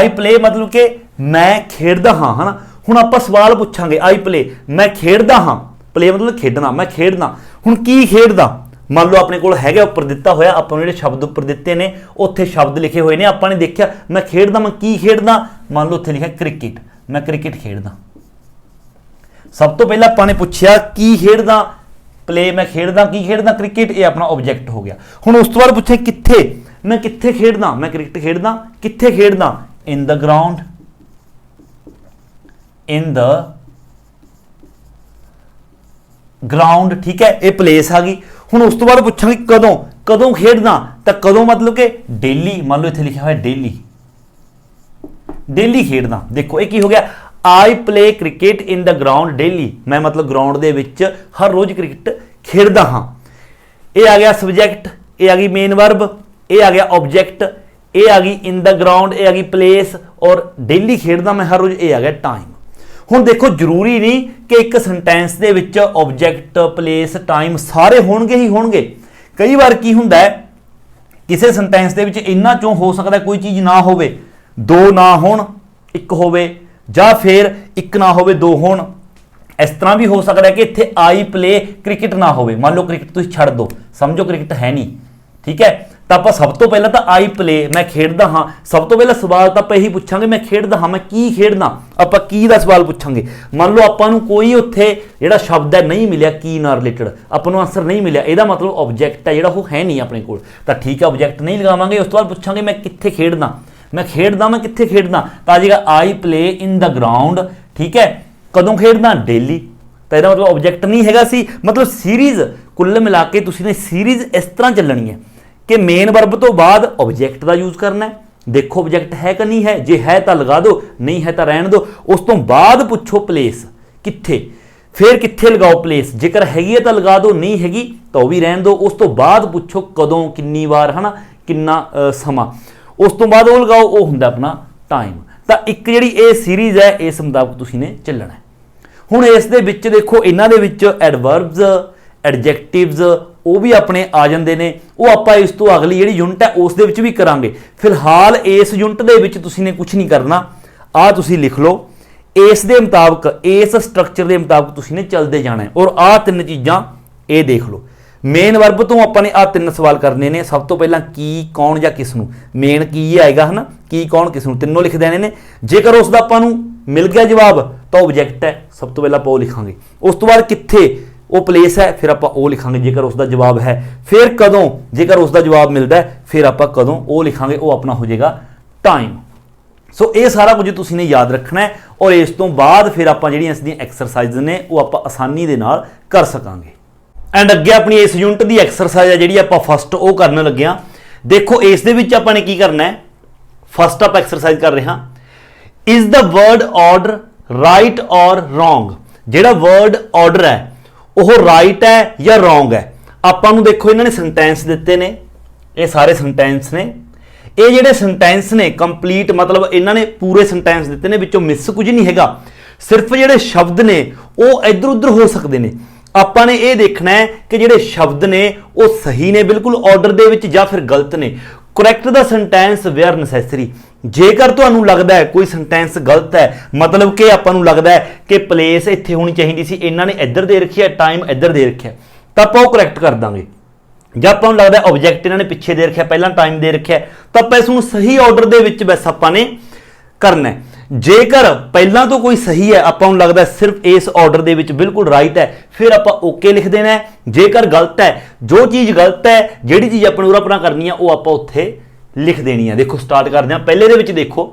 ਪਲੇ ਮਤਲਬ ਕਿ ਮੈਂ ਖੇਡਦਾ ਹਾਂ, ਹਨਾ। ਹੁਣ ਆਪਾਂ ਸਵਾਲ ਪੁੱਛਾਂਗੇ ਆਈ ਪਲੇ, ਮੈਂ ਖੇਡਦਾ ਹਾਂ, ਪਲੇ ਮਤਲਬ ਖੇਡਣਾ, ਮੈਂ ਖੇਡਦਾ। ਹੁਣ ਕੀ ਖੇਡਦਾ, ਮੰਨ ਲਓ ਆਪਣੇ ਕੋਲ ਹੈਗਾ ਉੱਪਰ ਦਿੱਤਾ ਹੋਇਆ, ਆਪਾਂ ਨੂੰ ਜਿਹੜੇ ਸ਼ਬਦ ਉੱਪਰ ਦਿੱਤੇ ਨੇ ਉੱਥੇ ਸ਼ਬਦ ਲਿਖੇ ਹੋਏ ਨੇ। ਆਪਾਂ ਨੇ ਦੇਖਿਆ ਮੈਂ ਖੇਡਦਾ, ਮੈਂ ਕੀ ਖੇਡਦਾ, ਮੰਨ ਲਓ ਉੱਥੇ ਲਿਖਿਆ ਕ੍ਰਿਕਟ, ਮੈਂ ਕ੍ਰਿਕਟ ਖੇਡਦਾ। ਸਭ ਤੋਂ ਪਹਿਲਾਂ ਆਪਾਂ ਨੇ ਪੁੱਛਿਆ ਕੀ ਖੇਡਦਾ, ਪਲੇ ਮੈਂ ਖੇਡਦਾ, ਕੀ ਖੇਡਦਾ, ਕ੍ਰਿਕਟ। ਇਹ ਆਪਣਾ ਆਬਜੈਕਟ ਹੋ ਗਿਆ। ਹੁਣ ਉਸ ਤੋਂ ਬਾਅਦ ਪੁੱਛਿਆ ਕਿੱਥੇ, ਮੈਂ ਕਿੱਥੇ ਖੇਡਦਾ, ਮੈਂ ਕ੍ਰਿਕਟ ਖੇਡਦਾ, ਕਿੱਥੇ ਖੇਡਦਾ, ਇਨ the ground, in the ground. ਠੀਕ ਹੈ, ਇਹ ਪਲੇਸ ਆ ਗਈ। ਹੁਣ ਉਸ ਤੋਂ ਬਾਅਦ ਪੁੱਛਾਂਗੇ ਕਦੋਂ, ਕਦੋਂ ਖੇਡਦਾ, ਤਾਂ ਕਦੋਂ ਮਤਲਬ ਕਿ ਡੇਲੀ। ਮੰਨ ਲਓ ਇੱਥੇ ਲਿਖਿਆ ਹੋਇਆ ਡੇਲੀ ਖੇਡਦਾ। ਦੇਖੋ ਇਹ ਕੀ ਹੋ ਗਿਆ, I play cricket in the ground daily. ਮੈਂ ਮਤਲਬ ਗਰਾਊਂਡ ਦੇ ਵਿੱਚ ਹਰ ਰੋਜ਼ ਕ੍ਰਿਕਟ ਖੇਡਦਾ ਹਾਂ। ਇਹ ਆ ਗਿਆ ਸਬਜੈਕਟ, ਇਹ ਆ ਗਈ ਮੇਨ ਵਰਬ, ਇਹ ਆ ਗਿਆ ਆਬਜੈਕਟ, ਇਹ ਆ ਗਈ ਇਨ ਦ ਗਰਾਊਂਡ, ਇਹ ਆ ਗਈ ਪਲੇਸ, ਔਰ ਡੇਲੀ ਖੇਡਦਾ ਮੈਂ ਹਰ ਰੋਜ਼, ਇਹ ਆ ਗਿਆ ਟਾਈਮ। ਹੁਣ ਦੇਖੋ ਜ਼ਰੂਰੀ ਨਹੀਂ ਕਿ ਇੱਕ ਸੈਂਟੈਂਸ ਦੇ ਵਿੱਚ ਆਬਜੈਕਟ, ਪਲੇਸ, ਟਾਈਮ ਸਾਰੇ ਹੋਣਗੇ ਹੀ ਹੋਣਗੇ। ਕਈ ਵਾਰ ਕੀ ਹੁੰਦਾ ਹੈ ਕਿਸੇ ਸੈਂਟੈਂਸ ਦੇ ਵਿੱਚ ਇਹਨਾਂ ਚੋਂ ਹੋ ਸਕਦਾ ਕੋਈ ਚੀਜ਼ ਨਾ ਹੋਵੇ, ਦੋ ਨਾ ਹੋਣ ਇੱਕ ਹੋਵੇ, ਜਾਂ ਫਿਰ ਇੱਕ ਨਾ ਹੋਵੇ ਦੋ ਹੋਣ। ਇਸ ਤਰ੍ਹਾਂ ਵੀ ਹੋ ਸਕਦਾ ਕਿ ਇੱਥੇ ਆਈ ਪਲੇ ਕ੍ਰਿਕਟ ਨਾ ਹੋਵੇ। ਮੰਨ ਲਓ ਕ੍ਰਿਕਟ ਤੁਸੀਂ ਛੱਡ ਦਿਓ, ਸਮਝੋ ਕ੍ਰਿਕਟ ਹੈ ਨਹੀਂ। ਠੀਕ ਹੈ, ਤਾਂ ਆਪਾਂ ਸਭ ਤੋਂ ਪਹਿਲਾਂ ਤਾਂ ਆਈ ਪਲੇ, ਮੈਂ ਖੇਡਦਾ ਹਾਂ। ਸਭ ਤੋਂ ਪਹਿਲਾਂ ਸਵਾਲ ਤਾਂ ਆਪਾਂ ਇਹੀ ਪੁੱਛਾਂਗੇ ਮੈਂ ਖੇਡਦਾ ਹਾਂ, ਮੈਂ ਕੀ ਖੇਡਦਾ। ਆਪਾਂ ਕੀ ਦਾ ਸਵਾਲ ਪੁੱਛਾਂਗੇ। ਮੰਨ ਲਓ ਆਪਾਂ ਨੂੰ ਕੋਈ ਉੱਥੇ ਜਿਹੜਾ ਸ਼ਬਦ ਹੈ ਨਹੀਂ ਮਿਲਿਆ ਕੀ ਨਾਲ ਰਿਲੇਟਡ, ਆਪਾਂ ਨੂੰ ਆਨਸਰ ਨਹੀਂ ਮਿਲਿਆ, ਇਹਦਾ ਮਤਲਬ ਆਬਜੈਕਟ ਹੈ ਜਿਹੜਾ ਉਹ ਹੈ ਨਹੀਂ ਆਪਣੇ ਕੋਲ। ਤਾਂ ਠੀਕ ਹੈ, ਆਬਜੈਕਟ ਨਹੀਂ ਲਗਾਵਾਂਗੇ। ਉਸ ਤੋਂ ਬਾਅਦ ਪੁੱਛਾਂਗੇ ਮੈਂ ਕਿੱਥੇ ਖੇਡਦਾ, ਮੈਂ ਕਿੱਥੇ ਖੇਡਦਾ, ਤਾਂ ਆ ਜਾਏਗਾ ਆਈ ਪਲੇ ਇਨ ਦ ਗਰਾਊਂਡ। ਠੀਕ ਹੈ, ਕਦੋਂ ਖੇਡਦਾ, ਡੇਲੀ। ਤਾਂ ਇਹਦਾ ਮਤਲਬ ਆਬਜੈਕਟ ਨਹੀਂ ਹੈਗਾ ਸੀ। ਮਤਲਬ ਸੀਰੀਜ਼ ਕੁੱਲ ਮਿਲਾ ਕੇ ਤੁਸੀਂ ਨੇ ਸੀਰੀਜ਼ ਇਸ ਤਰ੍ਹਾਂ ਚੱਲਣੀ ਹੈ ਕਿ ਮੇਨ ਵਰਬ ਤੋਂ ਬਾਅਦ ਆਬਜੈਕਟ ਦਾ ਯੂਜ਼ ਕਰਨਾ ਹੈ। ਦੇਖੋ ਆਬਜੈਕਟ ਹੈ ਕਿ ਨਹੀਂ ਹੈ, ਜੇ ਹੈ ਤਾਂ ਲਗਾ ਦਿਓ, ਨਹੀਂ ਹੈ ਤਾਂ ਰਹਿਣ ਦਿਓ। ਉਸ ਤੋਂ ਬਾਅਦ ਪੁੱਛੋ ਪਲੇਸ ਕਿੱਥੇ, ਫਿਰ ਕਿੱਥੇ ਲਗਾਓ ਪਲੇਸ। ਜੇਕਰ ਹੈਗੀ ਹੈ ਤਾਂ ਲਗਾ ਦਿਓ, ਨਹੀਂ ਹੈਗੀ ਤਾਂ ਉਹ ਵੀ ਰਹਿਣ ਦਿਓ। ਉਸ ਤੋਂ ਬਾਅਦ ਪੁੱਛੋ ਕਦੋਂ, ਕਿੰਨੀ ਵਾਰ, ਹਨਾ, ਕਿੰਨਾ ਸਮਾਂ। ਉਸ ਤੋਂ ਬਾਅਦ ਉਹ ਲਗਾਓ, ਉਹ ਹੁੰਦਾ ਆਪਣਾ ਟਾਈਮ। ਤਾਂ ਇੱਕ ਜਿਹੜੀ ਇਹ ਸੀਰੀਜ਼ ਹੈ ਇਸ ਮੁਤਾਬਕ ਤੁਸੀਂ ਨੇ ਚੱਲਣਾ ਹੈ। ਹੁਣ ਇਸ ਦੇ ਵਿੱਚ ਦੇਖੋ ਇਹਨਾਂ ਦੇ ਵਿੱਚ ਐਡਵਰਬਸ, ਐਡਜੈਕਟਿਵਸ ਉਹ ਵੀ ਆਪਣੇ ਆ ਜਾਂਦੇ ਨੇ। ਉਹ ਆਪਾਂ ਇਸ ਤੋਂ ਅਗਲੀ ਜਿਹੜੀ ਯੂਨਿਟ ਹੈ ਉਸ ਦੇ ਵਿੱਚ ਵੀ ਕਰਾਂਗੇ। ਫਿਲਹਾਲ ਇਸ ਯੂਨਿਟ ਦੇ ਵਿੱਚ ਤੁਸੀਂ ਨੇ ਕੁਝ ਨਹੀਂ ਕਰਨਾ। ਆਹ ਤੁਸੀਂ ਲਿਖ ਲਓ, ਇਸ ਦੇ ਮੁਤਾਬਕ, ਇਸ ਸਟਰਕਚਰ ਦੇ ਮੁਤਾਬਕ ਤੁਸੀਂ ਨੇ ਚੱਲਦੇ ਜਾਣਾ ਹੈ। ਔਰ ਆਹ ਤਿੰਨ ਚੀਜ਼ਾਂ ਇਹ ਦੇਖ ਲਓ। ਮੇਨ ਵਰਬ ਤੋਂ ਆਪਾਂ ਨੇ ਆਹ ਤਿੰਨ ਸਵਾਲ ਕਰਨੇ ਨੇ। ਸਭ ਤੋਂ ਪਹਿਲਾਂ ਕੀ, ਕੌਣ ਜਾਂ ਕਿਸ ਨੂੰ। ਮੇਨ ਕੀ ਆਏਗਾ, ਹਨਾ, ਕੀ, ਕੌਣ, ਕਿਸ ਨੂੰ, ਤਿੰਨੋਂ ਲਿਖ ਦੇਣੇ ਨੇ। ਜੇਕਰ ਉਸ ਦਾ ਆਪਾਂ ਨੂੰ ਮਿਲ ਗਿਆ ਜਵਾਬ ਤਾਂ ਆਬਜੈਕਟ ਹੈ, ਸਭ ਤੋਂ ਪਹਿਲਾਂ ਆਪਾਂ ਉਹ ਲਿਖਾਂਗੇ। ਉਸ ਤੋਂ ਬਾਅਦ ਕਿੱਥੇ, ਉਹ ਪਲੇਸ ਹੈ, ਫਿਰ ਆਪਾਂ ਉਹ ਲਿਖਾਂਗੇ ਜੇਕਰ ਉਸ ਦਾ ਜਵਾਬ ਹੈ। ਫਿਰ ਕਦੋਂ, ਜੇਕਰ ਉਸ ਦਾ ਜਵਾਬ ਮਿਲਦਾ ਹੈ ਫਿਰ ਆਪਾਂ ਕਦੋਂ ਉਹ ਲਿਖਾਂਗੇ, ਉਹ ਆਪਣਾ ਹੋ ਜਾਏਗਾ ਟਾਈਮ। ਸੋ ਇਹ ਸਾਰਾ ਕੁਝ ਤੁਸੀਂ ਨੇ ਯਾਦ ਰੱਖਣਾ ਹੈ। ਔਰ ਇਸ ਤੋਂ ਬਾਅਦ ਫਿਰ ਆਪਾਂ ਜਿਹੜੀਆਂ ਇਸ ਦੀਆਂ ਐਕਸਰਸਾਈਜ਼ ਨੇ ਉਹ ਆਪਾਂ ਆਸਾਨੀ ਦੇ ਨਾਲ ਕਰ ਸਕਾਂਗੇ। ਐਂਡ ਅੱਗੇ ਆਪਣੀ ਇਸ ਯੂਨਿਟ ਦੀ ਐਕਸਰਸਾਈਜ਼ ਹੈ ਜਿਹੜੀ ਆਪਾਂ ਫਸਟ ਉਹ ਕਰਨ ਲੱਗੇ ਹਾਂ। देखो इस दे विच आपां ने की करना है, फस्ट आप एक्सरसाइज कर रहे हाँ, is the word order right और रॉन्ग। जिहड़ा वर्ड ऑर्डर है वह राइट है या रॉन्ग है। आपां नूं देखो इन्होंने सेंटेंस दिते ने, ये सारे सेंटेंस ने, ये जिहड़े सेंटेंस ने कंप्लीट मतलब इन्होंने पूरे सेंटेंस दिते ने, विचों मिस कुछ नहीं हैगा, सिर्फ जिहड़े शब्द ने वो इधर उधर हो सकते हैं। आपां ने ये देखना है कि जिहड़े शब्द ने वो सही ने बिल्कुल ऑर्डर दे विच या फिर गलत ने। Correct the sentence where necessary. जेकर तुहानूं लगदा है कोई सेंटेंस गलत है, मतलब कि आपां नूं लगदा है कि प्लेस इत्थे होनी चाहिदी सी, इन्हां ने इधर दे रखी है, टाइम इधर दे रखा है, तो आपां वो करैक्ट कर दांगे। जब आपां नूं लगदा है ऑब्जैक्ट इन्हां ने पिछे दे रखा, पहला टाइम दे रखा, तो आपां इसनूं सही ऑर्डर दे विच बस आपां ने करना है। जेकर पहला तो कोई सही है, आपां नूं लगदा सिर्फ इस ऑर्डर दे विच बिल्कुल राइट है, फिर आपां ओके लिख देना है। जेकर गलत है, जो चीज़ गलत है, जिहड़ी चीज़ आपां नूं उरा करनी है वो आपां उत्थे लिख देनी है। देखो स्टार्ट करते हैं, पहले दे विच देखो,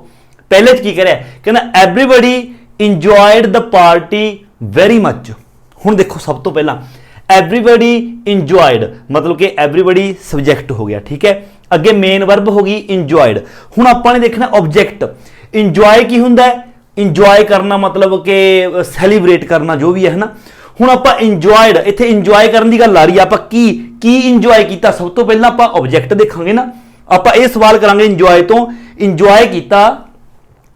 पहले च की करिया, कहना everybody enjoyed the party very much. हुण देखो सब तो पहला एवरीबडी इंजॉयड मतलब कि एवरीबडी सब्जैक्ट हो गया, ठीक है। अगे मेन वर्ब हो गई इंजॉयड। हुण आपां ने देखना ऑब्जैक्ट। इंजॉय की हुंदा है, इंजॉय करना मतलब कि सैलीब्रेट करना जो भी है ना। हुण आपां इंजॉयड, इत्थे इंजॉय करन दी गल आ रही है, आपां की इंजॉय कीता, सब तो पहला आपां ऑब्जैक्ट देखांगे ना। आपां ये सवाल करांगे इंजॉय तो, इंजॉय कीता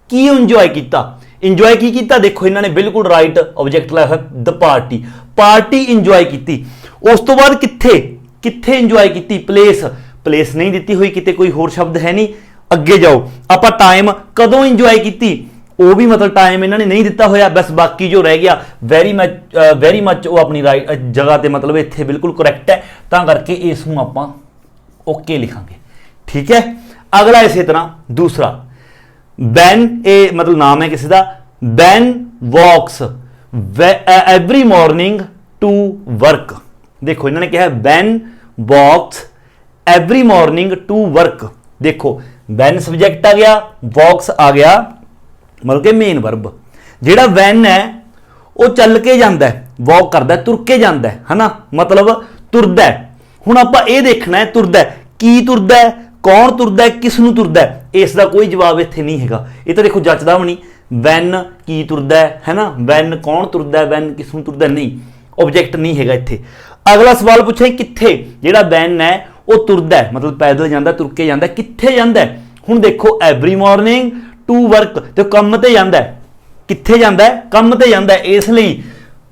की इंजॉय कीता, इंजॉय की कीता। देखो इन्होंने बिल्कुल राइट ऑब्जैक्ट लाया द पार्टी, पार्टी इंजॉय की। उस तो बाद कित्थे कित्थे इंजॉय की, प्लेस, प्लेस नहीं दी हुई, किते कोई होर शब्द है नहीं। अगे जाओ, आपां टाइम कदों इंजॉय की, वो भी मतलब टाइम इन्होंने नहीं दिता होया, बस बाकी जो रह गया वेरी मच वो अपनी राइट जगह ते मतलब इत्थे बिल्कुल करैक्ट है, तां करके इसनूं आपां ओके लिखांगे, ठीक है। अगला इसी तरह दूसरा बैन, ए मतलब नाम है किसी का, Ben walks every morning to work. देखो इन्होंने कहा Ben walks every morning to work. देखो बैन सब्जैक्ट आ गया, वॉक्स आ गया मतलब कि मेन वर्ब। जिहड़ा वैन है वो चल के जाता है, वॉक करता है, तुर के जाता है ना, मतलब तुरदा है। हुण आपां ये देखना है तुरदा है, की तुरदा है, कौन तुरदा है, किस नूं तुरदा है, इसका कोई जवाब इत्थे नहीं हैगा। ये तो देखो जचदा भी नहीं, वैन की तुरदा है ना, वैन कौन तुरदा है, वैन किस नूं तुरदा नहीं, ऑब्जैक्ट नहीं हैगा इत्थे। अगला सवाल पूछे कित्थे, जिहड़ा वैन है वो तुरदा है मतलब पैदल जांदा, तुर के जांदा, कित्थे जांदा है। हुण देखो एवरी मॉर्निंग टू वर्क, तो काम ते जांदा है, कित्थे जांदा है, काम ते जांदा है, इसलिए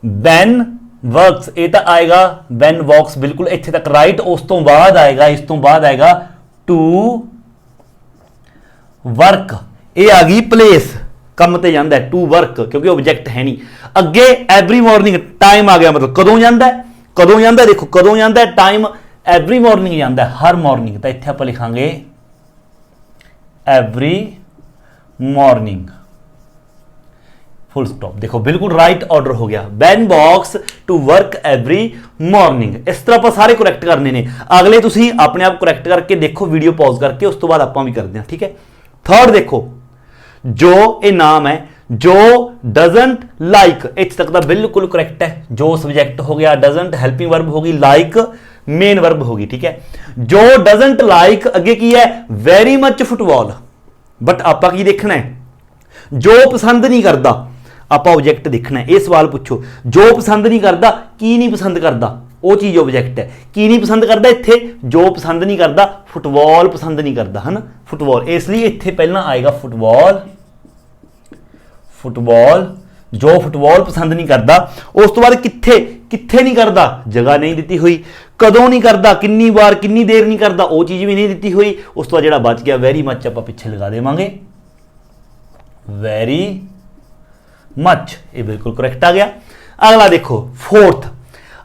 वैन वर्क्स ये तो आएगा, वैन वॉक्स बिल्कुल इत्थे तक राइट। उस तो बाद आएगा, इस तो बाद आएगा टू वर्क, ये आ गई प्लेस, काम ते जांदा है, टू वर्क क्योंकि ऑब्जेक्ट है नहीं। अगे एवरी मॉर्निंग टाइम आ गया मतलब कदों जांदा है, कदों जांदा है, देखो कदों जांदा है, टाइम एवरी मॉर्निंग जांदा है, हर मॉर्निंग, तो इत्थे आपां लिखांगे एवरी मॉर्निंग फुल स्टॉप। देखो बिल्कुल राइट ऑर्डर हो गया, Ben walks to work every morning. इस तरह आप सारे करैक्ट करने ने। अगले तुसी अपने आप करैक्ट करके देखो, वीडियो पॉज करके, उस तो बाद आपां भी करते हैं, ठीक है। थर्ड देखो, जो ये नाम है, जो डजंट लाइक, इत्थे तक दा बिल्कुल करैक्ट है। जो सब्जेक्ट हो गया, डजंट हेल्पिंग वर्ब होगी, लाइक मेन वर्ब होगी, ठीक है। जो डजंट लाइक अगे की है वेरी मच फुटबॉल। बट आपां की देखना है, जो पसंद नहीं करता, आपां ऑब्जेक्ट देखना है। ये सवाल पूछो, जो पसंद नहीं करता, की नहीं पसंद करता, वो चीज़ ऑब्जेक्ट है। की नहीं पसंद करता, इत्थे जो पसंद नहीं करता, फुटबॉल पसंद नहीं करता है ना, फुटबॉल, इसलिए इत्थे पहला आएगा फुटबॉल, फुटबॉल जो फुटबॉल पसंद नहीं करता। उस तो बाद कित्थे, कित्थे नहीं करता, जगह नहीं दी हुई। कदों नहीं करता, कितनी बार, कितनी देर नहीं करता, वो चीज़ भी नहीं दी हुई। उस तो बाद जिहड़ा बच गया वेरी मच, आपां पिछे लगा देवांगे वेरी मच, ये बिल्कुल करैक्ट आ गया। अगला देखो फोर्थ,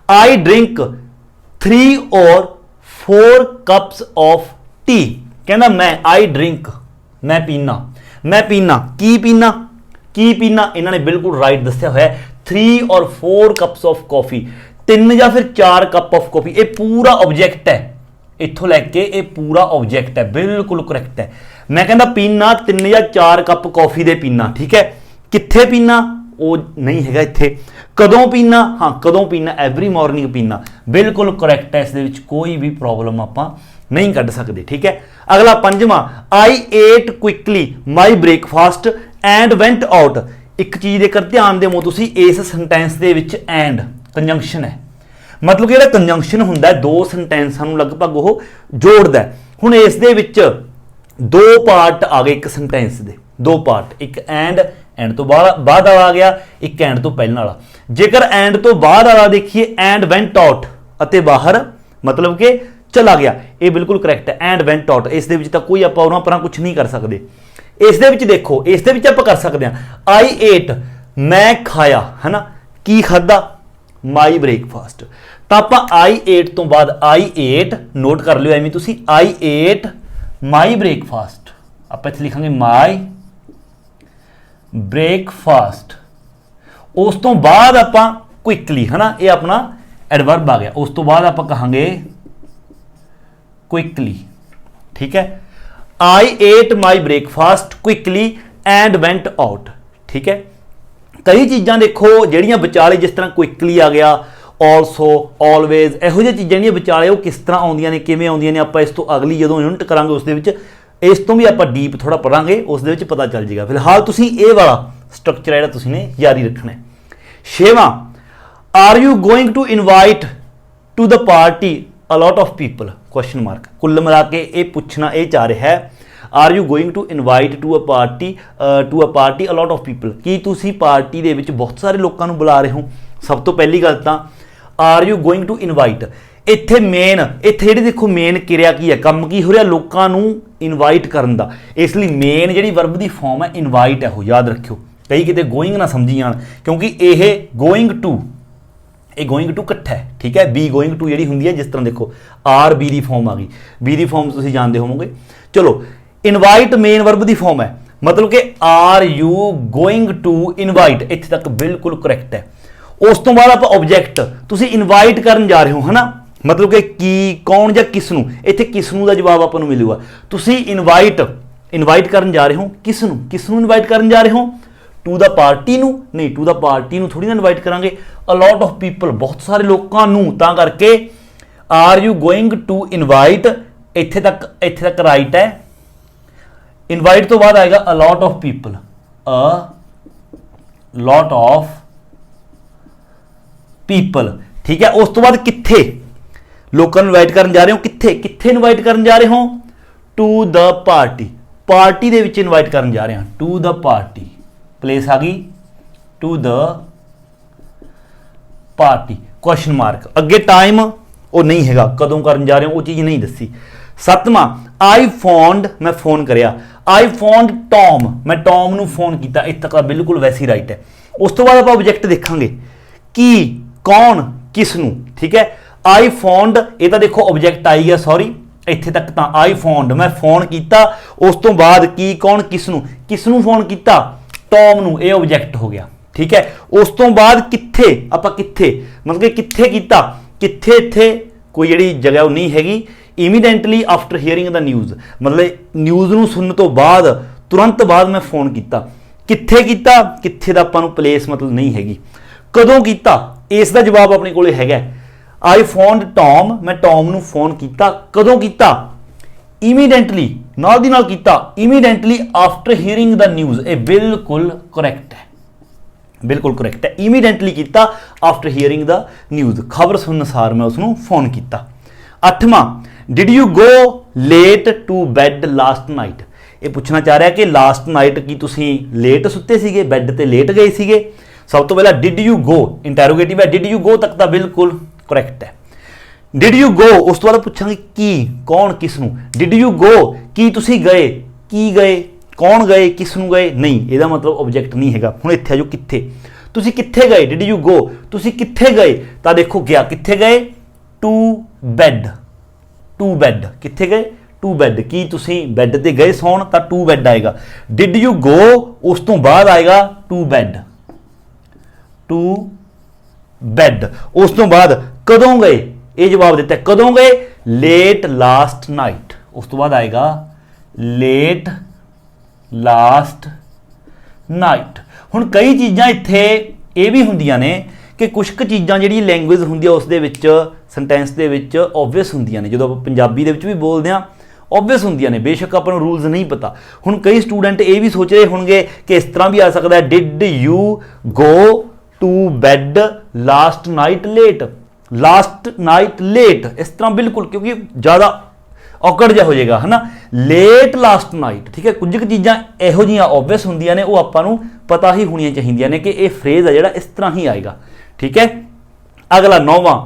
आई ड्रिंक 3 और 4 कप्स ऑफ टी। कहना मैं, आई ड्रिंक मैं पीना, मैं पीना, की पीना, की पीना, इन्होंने बिल्कुल राइट दस्या हुआ है। 3 और 4 कप्स ऑफ कॉफी, 3 या फिर 4 कप ऑफ कॉफी, ये पूरा ऑब्जेक्ट है, इत्थों लैके ये पूरा ऑब्जेक्ट है, बिल्कुल करैक्ट है। मैं कहना पीना 3 या 4 कप कॉफी दे पीना, ठीक है। कित्थे पीना, वो नहीं हैगा इत्थे। कदों पीना, हाँ कदों पीना, एवरी मॉर्निंग पीना, बिल्कुल करैक्ट है। इस दे विच कोई भी प्रॉब्लम आपां नहीं कढ़ सकते। ठीक है, अगला पंजवां, I ate quickly my breakfast and went out. एक चीज़ देकर ध्यान देवो तुसी, इस सेंटेंस दे विच एंड कंजंक्शन है, मतलब कि जिहड़ा कंजंक्शन हुंदा है दो सेंटेंसां नूं लगभग वो जोड़दा है। हुण इस दे विच दो पार्ट आ गए, एक सेंटेंस दे दो पार्ट, एक एंड तो बाद वाला आ गया, एक एंड तो पहले वाला। जेकर एंड तो बाद वाला देखिए, एंड वेंट आउट अते बाहर मतलब कि चला गया, ये बिल्कुल करैक्ट है, एंड वेंट आउट। इस दे विच तां कोई आपां उहनां परां कुछ नहीं कर सकते। इस दे विच देखो, इस दे विच आपां कर सकते हैं, आई एट मैं खाया, है ना, की खादा, माई ब्रेकफास्ट। तो आप आई एट तो बाद आई एट नोट कर लियो, एवं तुसी आई एट माई ब्रेकफास्ट, आप इत्थे लिखांगे माई ब्रेकफास्ट। उस तो बाद आप क्विकली, है ना, ये अपना एडवर्ब आ गया। उस तो बाद आप कहांगे क्विकली। ठीक है, I ate my breakfast quickly and went out. ठीक है, कई चीज़ां देखो जिहड़ियां विचाले, जिस तरह क्विकली आ गया, ऑलसो, ऑलवेज, इहो जिही चीज़ां जिहड़ियां विचाले वो किस तरह आउंदियां ने, किवें आउंदियां ने, आपां इस तो अगली जदों यूनिट करांगे उस दे विच इस तो भी आप डीप थोड़ा पढ़ांगे, उस दे विच पता चल जाएगा। फिलहाल तुसीं ये वाला स्ट्रक्चर जिहड़ा तुसीं ने जारी रखना है। छेवां, are you going to invite to the party a lot of people, question mark. कुल मिला के ये पूछना ये चाह रहा है, are you going to invite to a party a lot of people, की तुसीं पार्टी दे विच बहुत सारे लोगों को बुला रहे हो। सब तो पहली गल तां are you going to invite, इत्थे मेन, इत्थे जिहड़ी देखो मेन क्रिया की है, काम की हो रहा लोगों को इनवाइट करन दा, इसलिए मेन जिहड़ी वर्ब दी फॉर्म है इनवाइट है, वो याद रखियो, कई किते गोइंग ना समझी जान, क्योंकि यह गोइंग टू, ये गोइंग टू इकट्ठा है। ठीक है, बी गोइंग टू जी होंगी है, जिस तरह देखो आर बी की फॉर्म आ गई, बी की फॉर्म तुम जानते होवोगे। चलो, इनवाइट मेन वर्ब की फॉर्म है, मतलब कि are you going to invite, इत्थे तक बिल्कुल करैक्ट है। उस तो बाद आप ऑब्जेक्ट, तुम इनवाइट करन जा रहे हो, है ना, मतलब कि की, कौन या किसनू, इत्थे किसनू का जवाब आपको मिलूगा। तुम इनवाइट करन जा रहे हो किसनू इनवाइट करन जा रहे हो, टू द पार्टी नू नहीं, टू द पार्टी नू थोड़ी ना इनवाइट करांगे, अ लॉट ऑफ पीपल, बहुत सारे लोगों नू, तां करके are you going to invite, इत्थे तक राइट है। इनवाइट तो बाद आएगा a lot of people, a lot of people. ठीक है, उस तो बाद कित्थे लोगों इनवाइट करन जा रहे हो, कित्थे इनवाइट करन जा रहे हो, टू द पार्टी दे विच इनवाइट करन जा रहे हैं, टू द पार्टी, प्लेस आ गई to the party, question mark. अगे टाइम वो नहीं हैगा, कदों करन जा रहे हो वो चीज़ नहीं दसी। सतवां, आई फोन्ड, मैं फोन करया, आई फोन्ड टॉम, मैं टॉम नू फोन किया, इत्थे तक बिल्कुल वैसे ही राइट है। उस तो बाद आप ऑब्जेक्ट देखांगे, की, कौन, किसनू। ठीक है, आई फोन्ड, ये तो देखो ऑब्जेक्ट आई गया, सॉरी, इत्थे तक तो आई फोन्ड, मैं फोन किया, उस तो बाद की, कौन, किसनू फोन किया, टॉम नू, ये ऑब्जेक्ट हो गया। ठीक है, उस तो बाद कित्थे, आप कित्थे मतलब कि कित्थे कीता, कित्थे इत्थे कोई जिहड़ी जगह नहीं हैगी। Immediately after hearing the news, मतलब न्यूज़ नू सुनने तो बाद तुरंत बाद मैं फोन किया, कित्थे कीता, कित्थे दा आपां नू प्लेस मतलब नहीं हैगी। कदों कीता, इस दा जवाब अपने कोले हैगा, आई फोन्ड टॉम, मैं टॉम नू फोन किया, कदों किया, इमीडिएटली, नाल दी नाल कीता, immediately after hearing the news, ये बिल्कुल करैक्ट है, बिल्कुल करैक्ट है। इमीडिएटली कीता आफ्टर हियरिंग द न्यूज़, खबर सुनने अनुसार मैं उसनू फोन किया। अठवां, did you go late to bed last night, ये पूछना चाह रहा है कि लास्ट नाइट की तुसी लेट सुते सीगे, बैड ते लेट गए सीगे। सब तो पहला डिड यू गो, इंटैरोगेटिव है, डिड यू गो तक तो बिल्कुल करैक्ट है। डिड यू गो, उस तो बाद पूछांगे की, कौन, किसनू, डिड यू गो, की तुसी गए, की गए, कौन गए, किसनू गए, नहीं, ਇਹਦਾ मतलब ऑब्जेक्ट नहीं हैगा। हुण इत्थे जो कित्थे, तुसी कित्थे गए, डिड यू गो, तुसी कित्थे गए, तो देखो गया कित्थे गए, टू बैड, कित्थे गए, टू बैड, की तुसी बैड ते गए सौण, तो टू बैड आएगा। डिड यू गो, उस तो बाद आएगा टू बैड, उस तो बाद कदों गए, ये जवाब देता है, कदों गए, लेट लास्ट नाइट, उस तो बाद आएगा लेट लास्ट नाइट। हुण कई चीज़ां इत्थे ये भी हुंदियां ने ਕਿ ਕੁਝ ਕੁ ਚੀਜ਼ਾਂ ਜਿਹੜੀਆਂ ਲੈਂਗੁਏਜ ਹੁੰਦੀ ਆ ਉਸ ਦੇ ਵਿੱਚ ਸੈਂਟੈਂਸ ਦੇ ਵਿੱਚ ਓਬਵੀਅਸ ਹੁੰਦੀਆਂ ਨੇ, ਜਦੋਂ ਆਪਾਂ ਪੰਜਾਬੀ ਦੇ ਵਿੱਚ ਵੀ ਬੋਲਦੇ ਹਾਂ ਓਬਵੀਅਸ ਹੁੰਦੀਆਂ ਨੇ, ਬੇਸ਼ੱਕ ਆਪਾਂ ਨੂੰ ਰੂਲਸ ਨਹੀਂ ਪਤਾ। ਹੁਣ ਕਈ ਸਟੂਡੈਂਟ ਇਹ ਵੀ ਸੋਚ ਰਹੇ ਹੋਣਗੇ ਕਿ ਇਸ ਤਰ੍ਹਾਂ ਵੀ ਆ ਸਕਦਾ ਹੈ, did you go to bed last night late, last night late, ਇਸ ਤਰ੍ਹਾਂ ਬਿਲਕੁਲ, ਕਿਉਂਕਿ ਜ਼ਿਆਦਾ ਔਕੜ ਜਿਹਾ ਹੋ ਜਾਏਗਾ ਹੈ ਨਾ, ਲੇਟ ਲਾਸਟ ਨਾਈਟ, ਠੀਕ ਹੈ। ਕੁਝ ਕੁ ਚੀਜ਼ਾਂ ਇਹੋ ਜਿਹੀਆਂ ਓਬਵੀਅਸ ਹੁੰਦੀਆਂ ਨੇ, ਉਹ ਆਪਾਂ ਨੂੰ ਪਤਾ ਹੀ ਹੋਣੀਆਂ ਚਾਹੀਦੀਆਂ ਨੇ ਕਿ ਇਹ ਫਰੇਜ਼ ਆ ਜਿਹੜਾ ਇਸ ਤਰ੍ਹਾਂ ਹੀ ਆਏਗਾ, ਠੀਕ ਹੈ। ਅਗਲਾ 9ਵਾਂ,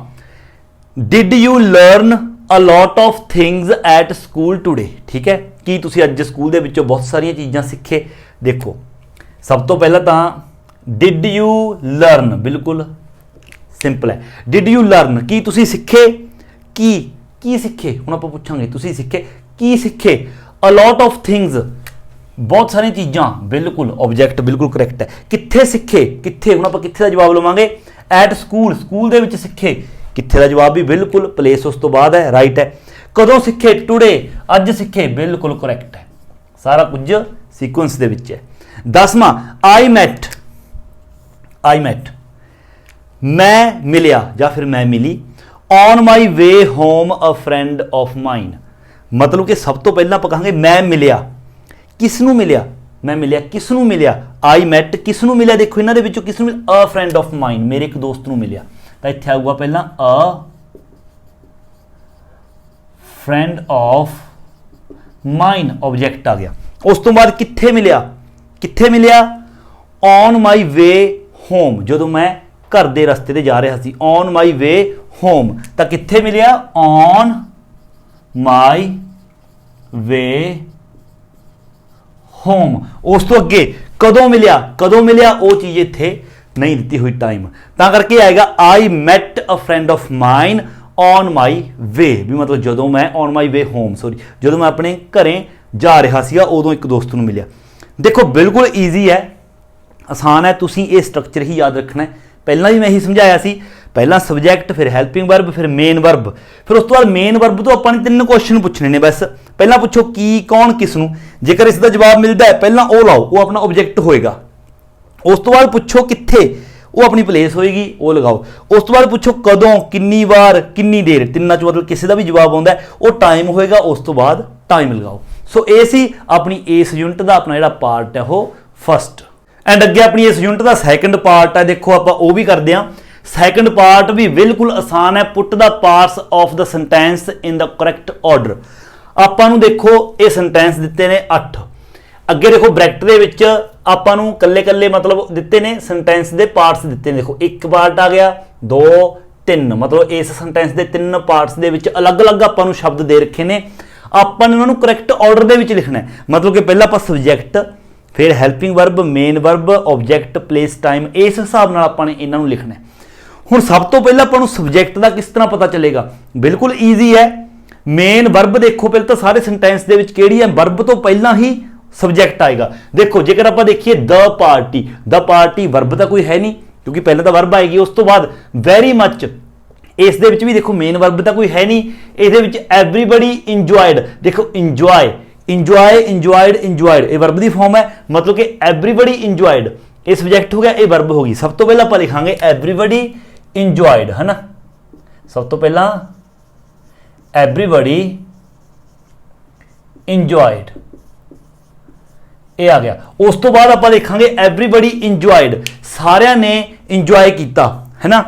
did you learn a lot of things at school today, ਠੀਕ ਹੈ। ਕੀ ਤੁਸੀਂ ਅੱਜ ਸਕੂਲ ਦੇ ਵਿੱਚੋਂ ਬਹੁਤ ਸਾਰੀਆਂ ਚੀਜ਼ਾਂ ਸਿੱਖੇ? ਦੇਖੋ ਸਭ ਤੋਂ ਪਹਿਲਾਂ ਤਾਂ ਡਿਡ ਯੂ ਲਰਨ ਬਿਲਕੁਲ ਸਿੰਪਲ ਹੈ, ਡਿਡ ਯੂ ਲਰਨ, ਕੀ ਤੁਸੀਂ ਸਿੱਖੇ? ਕੀ ਸਿੱਖੇ? ਹੁਣ ਆਪਾਂ ਪੁੱਛਾਂਗੇ ਤੁਸੀਂ ਸਿੱਖੇ, ਕੀ ਸਿੱਖੇ? ਅ ਲੋਟ ਆਫ ਥਿੰਗਸ, ਬਹੁਤ ਸਾਰੀਆਂ ਚੀਜ਼ਾਂ, ਬਿਲਕੁਲ ਆਬਜੈਕਟ ਬਿਲਕੁਲ ਕਰੈਕਟ ਹੈ। ਕਿੱਥੇ ਸਿੱਖੇ? ਕਿੱਥੇ, ਹੁਣ ਆਪਾਂ ਕਿੱਥੇ ਦਾ ਜਵਾਬ ਲਵਾਂਗੇ? ਐਟ ਸਕੂਲ, ਸਕੂਲ ਦੇ ਵਿੱਚ ਸਿੱਖੇ। ਕਿੱਥੇ ਦਾ ਜਵਾਬ ਵੀ ਬਿਲਕੁਲ ਪਲੇਸ ਉਸ ਤੋਂ ਬਾਅਦ ਹੈ, ਰਾਈਟ ਹੈ। ਕਦੋਂ ਸਿੱਖੇ? ਟੂਡੇ, ਅੱਜ ਸਿੱਖੇ, ਬਿਲਕੁਲ ਕਰੈਕਟ ਹੈ, ਸਾਰਾ ਕੁਝ ਸੀਕੁਐਂਸ ਦੇ ਵਿੱਚ ਹੈ। 10ਵਾਂ, ਆਈ ਮੈਟ, ਮੈਂ ਮਿਲਿਆ ਜਾਂ ਫਿਰ ਮੈਂ ਮਿਲੀ। On my way home a friend of mine, ਮਤਲਬ ਕਿ ਸਭ ਤੋਂ ਪਹਿਲਾਂ ਆਪਾਂ ਕਹਾਂਗੇ ਮੈਂ ਮਿਲਿਆ, ਕਿਸ ਨੂੰ ਮਿਲਿਆ? ਮੈਂ ਮਿਲਿਆ ਕਿਸ ਨੂੰ ਮਿਲਿਆ? ਆਈ ਮੈਟ, ਕਿਸ ਨੂੰ ਮਿਲਿਆ? ਦੇਖੋ ਇਹਨਾਂ ਦੇ ਵਿੱਚੋਂ ਕਿਸ ਨੂੰ ਮਿਲਿਆ? ਅ ਫਰੈਂਡ ਆਫ ਮਾਈਨ, ਮੇਰੇ ਇੱਕ ਦੋਸਤ ਨੂੰ ਮਿਲਿਆ, ਤਾਂ ਇੱਥੇ ਆਊਗਾ ਪਹਿਲਾਂ a friend of mine, object ਆ ਗਿਆ। ਉਸ ਤੋਂ ਬਾਅਦ ਕਿੱਥੇ ਮਿਲਿਆ? ਕਿੱਥੇ ਮਿਲਿਆ? ਔਨ ਮਾਈ ਵੇ ਹੋਮ, ਜਦੋਂ ਮੈਂ ਘਰ ਦੇ ਰਸਤੇ ਤੇ ਜਾ ਰਿਹਾ ਸੀ, ਔਨ ਮਾਈ ਵੇ ਹੋਮ, ਤਾਂ ਕਿੱਥੇ ਮਿਲਿਆ? On my way home. ਉਸ ਤੋਂ ਅੱਗੇ ਕਦੋਂ ਮਿਲਿਆ? ਕਦੋਂ ਮਿਲਿਆ? ਉਹ ਚੀਜ਼ ਇੱਥੇ ਨਹੀਂ ਦਿੱਤੀ ਹੋਈ ਟਾਈਮ, ਤਾਂ ਕਰਕੇ ਆਏਗਾ I met a friend of mine on my way, ਵੀ ਮਤਲਬ ਜਦੋਂ ਮੈਂ on my way home, sorry ਜਦੋਂ ਮੈਂ ਆਪਣੇ ਘਰੇ ਜਾ ਰਿਹਾ ਸੀਗਾ ਉਦੋਂ ਇੱਕ ਦੋਸਤ ਨੂੰ ਮਿਲਿਆ। ਦੇਖੋ ਬਿਲਕੁਲ ਈਜ਼ੀ ਹੈ, ਆਸਾਨ ਹੈ, ਤੁਸੀਂ ਇਹ ਸਟਰਕਚਰ ਹੀ ਯਾਦ ਰੱਖਣਾ ਹੈ। ਪਹਿਲਾਂ ਵੀ ਮੈਂ ਇਹੀ ਸਮਝਾਇਆ ਸੀ, ਪਹਿਲਾਂ ਸਬਜੈਕਟ, ਫਿਰ ਹੈਲਪਿੰਗ ਵਰਬ, ਫਿਰ ਮੇਨ ਵਰਬ, ਫਿਰ ਉਸ ਤੋਂ ਬਾਅਦ ਮੇਨ ਵਰਬ ਤੋਂ ਆਪਾਂ ਨੇ 3 ਕੁਐਸਚਨ ਪੁੱਛਣੇ ਨੇ ਬਸ। ਪਹਿਲਾਂ ਪੁੱਛੋ ਕੀ, ਕੌਣ, ਕਿਸ ਨੂੰ, ਜੇਕਰ ਇਸ ਦਾ ਜਵਾਬ ਮਿਲਦਾ ਹੈ ਪਹਿਲਾਂ ਉਹ ਲਾਓ, ਉਹ ਆਪਣਾ ਆਬਜੈਕਟ ਹੋਏਗਾ। ਉਸ ਤੋਂ ਬਾਅਦ ਪੁੱਛੋ ਕਿੱਥੇ, ਉਹ ਆਪਣੀ ਪਲੇਸ ਹੋਏਗੀ, ਉਹ ਲਗਾਓ। ਉਸ ਤੋਂ ਬਾਅਦ ਪੁੱਛੋ ਕਦੋਂ, ਕਿੰਨੀ ਵਾਰ, ਕਿੰਨੀ ਦੇਰ, ਤਿੰਨਾਂ ਚੋਂ ਮਤਲਬ ਕਿਸੇ ਦਾ ਵੀ ਜਵਾਬ ਆਉਂਦਾ ਹੈ ਉਹ ਟਾਈਮ ਹੋਏਗਾ, ਉਸ ਤੋਂ ਬਾਅਦ ਟਾਈਮ ਲਗਾਓ। ਸੋ ਇਹ ਸੀ ਆਪਣੀ ਇਸ ਯੂਨਿਟ ਦਾ ਆਪਣਾ ਜਿਹੜਾ ਪਾਰਟ ਹੈ ਉਹ ਫਸਟ। ਐਂਡ ਅੱਗੇ ਆਪਣੀ ਇਸ ਯੂਨਿਟ ਦਾ ਸੈਕੰਡ ਪਾਰਟ ਹੈ, ਦੇਖੋ ਆਪਾਂ ਉਹ ਵੀ ਕਰਦੇ ਹਾਂ। ਸੈਕੰਡ ਪਾਰਟ ਵੀ ਬਿਲਕੁਲ ਆਸਾਨ ਹੈ, put the parts of the sentence in the correct order. ਆਪਾਂ ਨੂੰ ਦੇਖੋ ਇਹ ਸੈਂਟੈਂਸ ਦਿੱਤੇ ਨੇ 8, ਅੱਗੇ ਦੇਖੋ ਬ੍ਰੈਕਟ ਦੇ ਵਿੱਚ ਆਪਾਂ ਨੂੰ ਕੱਲੇ ਮਤਲਬ ਦਿੱਤੇ ਨੇ ਸੈਂਟੈਂਸ ਦੇ ਪਾਰਟਸ ਦਿੱਤੇ ਨੇ। ਦੇਖੋ ਇੱਕ ਪਾਰਟ ਆ ਗਿਆ, 2 3, ਮਤਲਬ ਇਸ ਸੈਂਟੈਂਸ ਦੇ 3 ਪਾਰਟਸ ਦੇ ਵਿੱਚ ਅਲੱਗ-ਅਲੱਗ ਆਪਾਂ ਨੂੰ ਸ਼ਬਦ ਦੇ ਰੱਖੇ ਨੇ। ਆਪਾਂ ਨੇ ਉਹਨਾਂ ਨੂੰ ਕਰੈਕਟ ਆਰਡਰ ਦੇ ਵਿੱਚ ਲਿਖਣਾ ਹੈ, ਮਤਲਬ ਕਿ ਪਹਿਲਾਂ ਆਪਾਂ ਸਬਜੈਕਟ, ਫਿਰ helping verb, main verb, object, place, time, ਇਸ ਹਿਸਾਬ ਨਾਲ ਆਪਾਂ ਨੇ ਇਹਨਾਂ ਨੂੰ ਲਿਖਣਾ ਹੈ। ਹੁਣ ਸਭ ਤੋਂ ਪਹਿਲਾਂ ਆਪਾਂ ਨੂੰ ਸਬਜੈਕਟ ਦਾ ਕਿਸ ਤਰ੍ਹਾਂ ਪਤਾ ਚੱਲੇਗਾ? ਬਿਲਕੁਲ ਈਜ਼ੀ ਹੈ। ਮੇਨ ਵਰਬ ਦੇਖੋ ਪਹਿਲਾਂ ਤਾਂ ਸਾਰੇ ਸੈਂਟੈਂਸ ਦੇ ਵਿੱਚ ਕਿਹੜੀ ਹੈ? ਵਰਬ ਤੋਂ ਪਹਿਲਾਂ ਹੀ ਸਬਜੈਕਟ ਆਏਗਾ। ਦੇਖੋ ਜੇਕਰ ਆਪਾਂ ਦੇਖੀਏ ਦ ਪਾਰਟੀ ਵਰਬ ਤਾਂ ਕੋਈ ਹੈ ਨਹੀਂ, ਕਿਉਂਕਿ ਪਹਿਲਾਂ ਤਾਂ ਵਰਬ ਆਏਗੀ। ਉਸ ਤੋਂ ਬਾਅਦ ਵੈਰੀ ਮੱਚ, ਇਸ ਦੇ ਵਿੱਚ ਵੀ ਦੇਖੋ ਮੇਨ ਵਰਬ ਤਾਂ ਕੋਈ ਹੈ ਨਹੀਂ। ਇਹਦੇ ਵਿੱਚ ਐਵਰੀਬਡੀ ਇੰਜੋਇਡ, ਦੇਖੋ ਇੰਜੋਇਡ, ਇਹ ਵਰਬ ਦੀ ਫਾਰਮ ਹੈ, ਮਤਲਬ ਕਿ ਐਵਰੀਬਡੀ ਇੰਜੋਇਡ ਇਹ ਸਬਜੈਕਟ ਹੋ ਗਿਆ, ਇਹ ਵਰਬ ਹੋ ਗਈ। ਸਭ ਤੋਂ ਪਹਿਲਾਂ ਆਪਾਂ ਲਿਖਾਂਗੇ ਐਵਰੀਬਡੀ ਇੰਜੋਇਡ, ਹੈ ਨਾ, ਸਭ ਤੋਂ ਪਹਿਲਾਂ ਐਵਰੀਬਡੀ ਇੰਜੋਇਡ, ਇਹ ਆ ਗਿਆ। ਉਸ ਤੋਂ ਬਾਅਦ ਆਪਾਂ ਲਿਖਾਂਗੇ ਐਵਰੀਬਡੀ ਇੰਜੋਇਡ, ਸਾਰਿਆਂ ਨੇ ਇੰਜੋਏ ਕੀਤਾ, ਹੈ ਨਾ।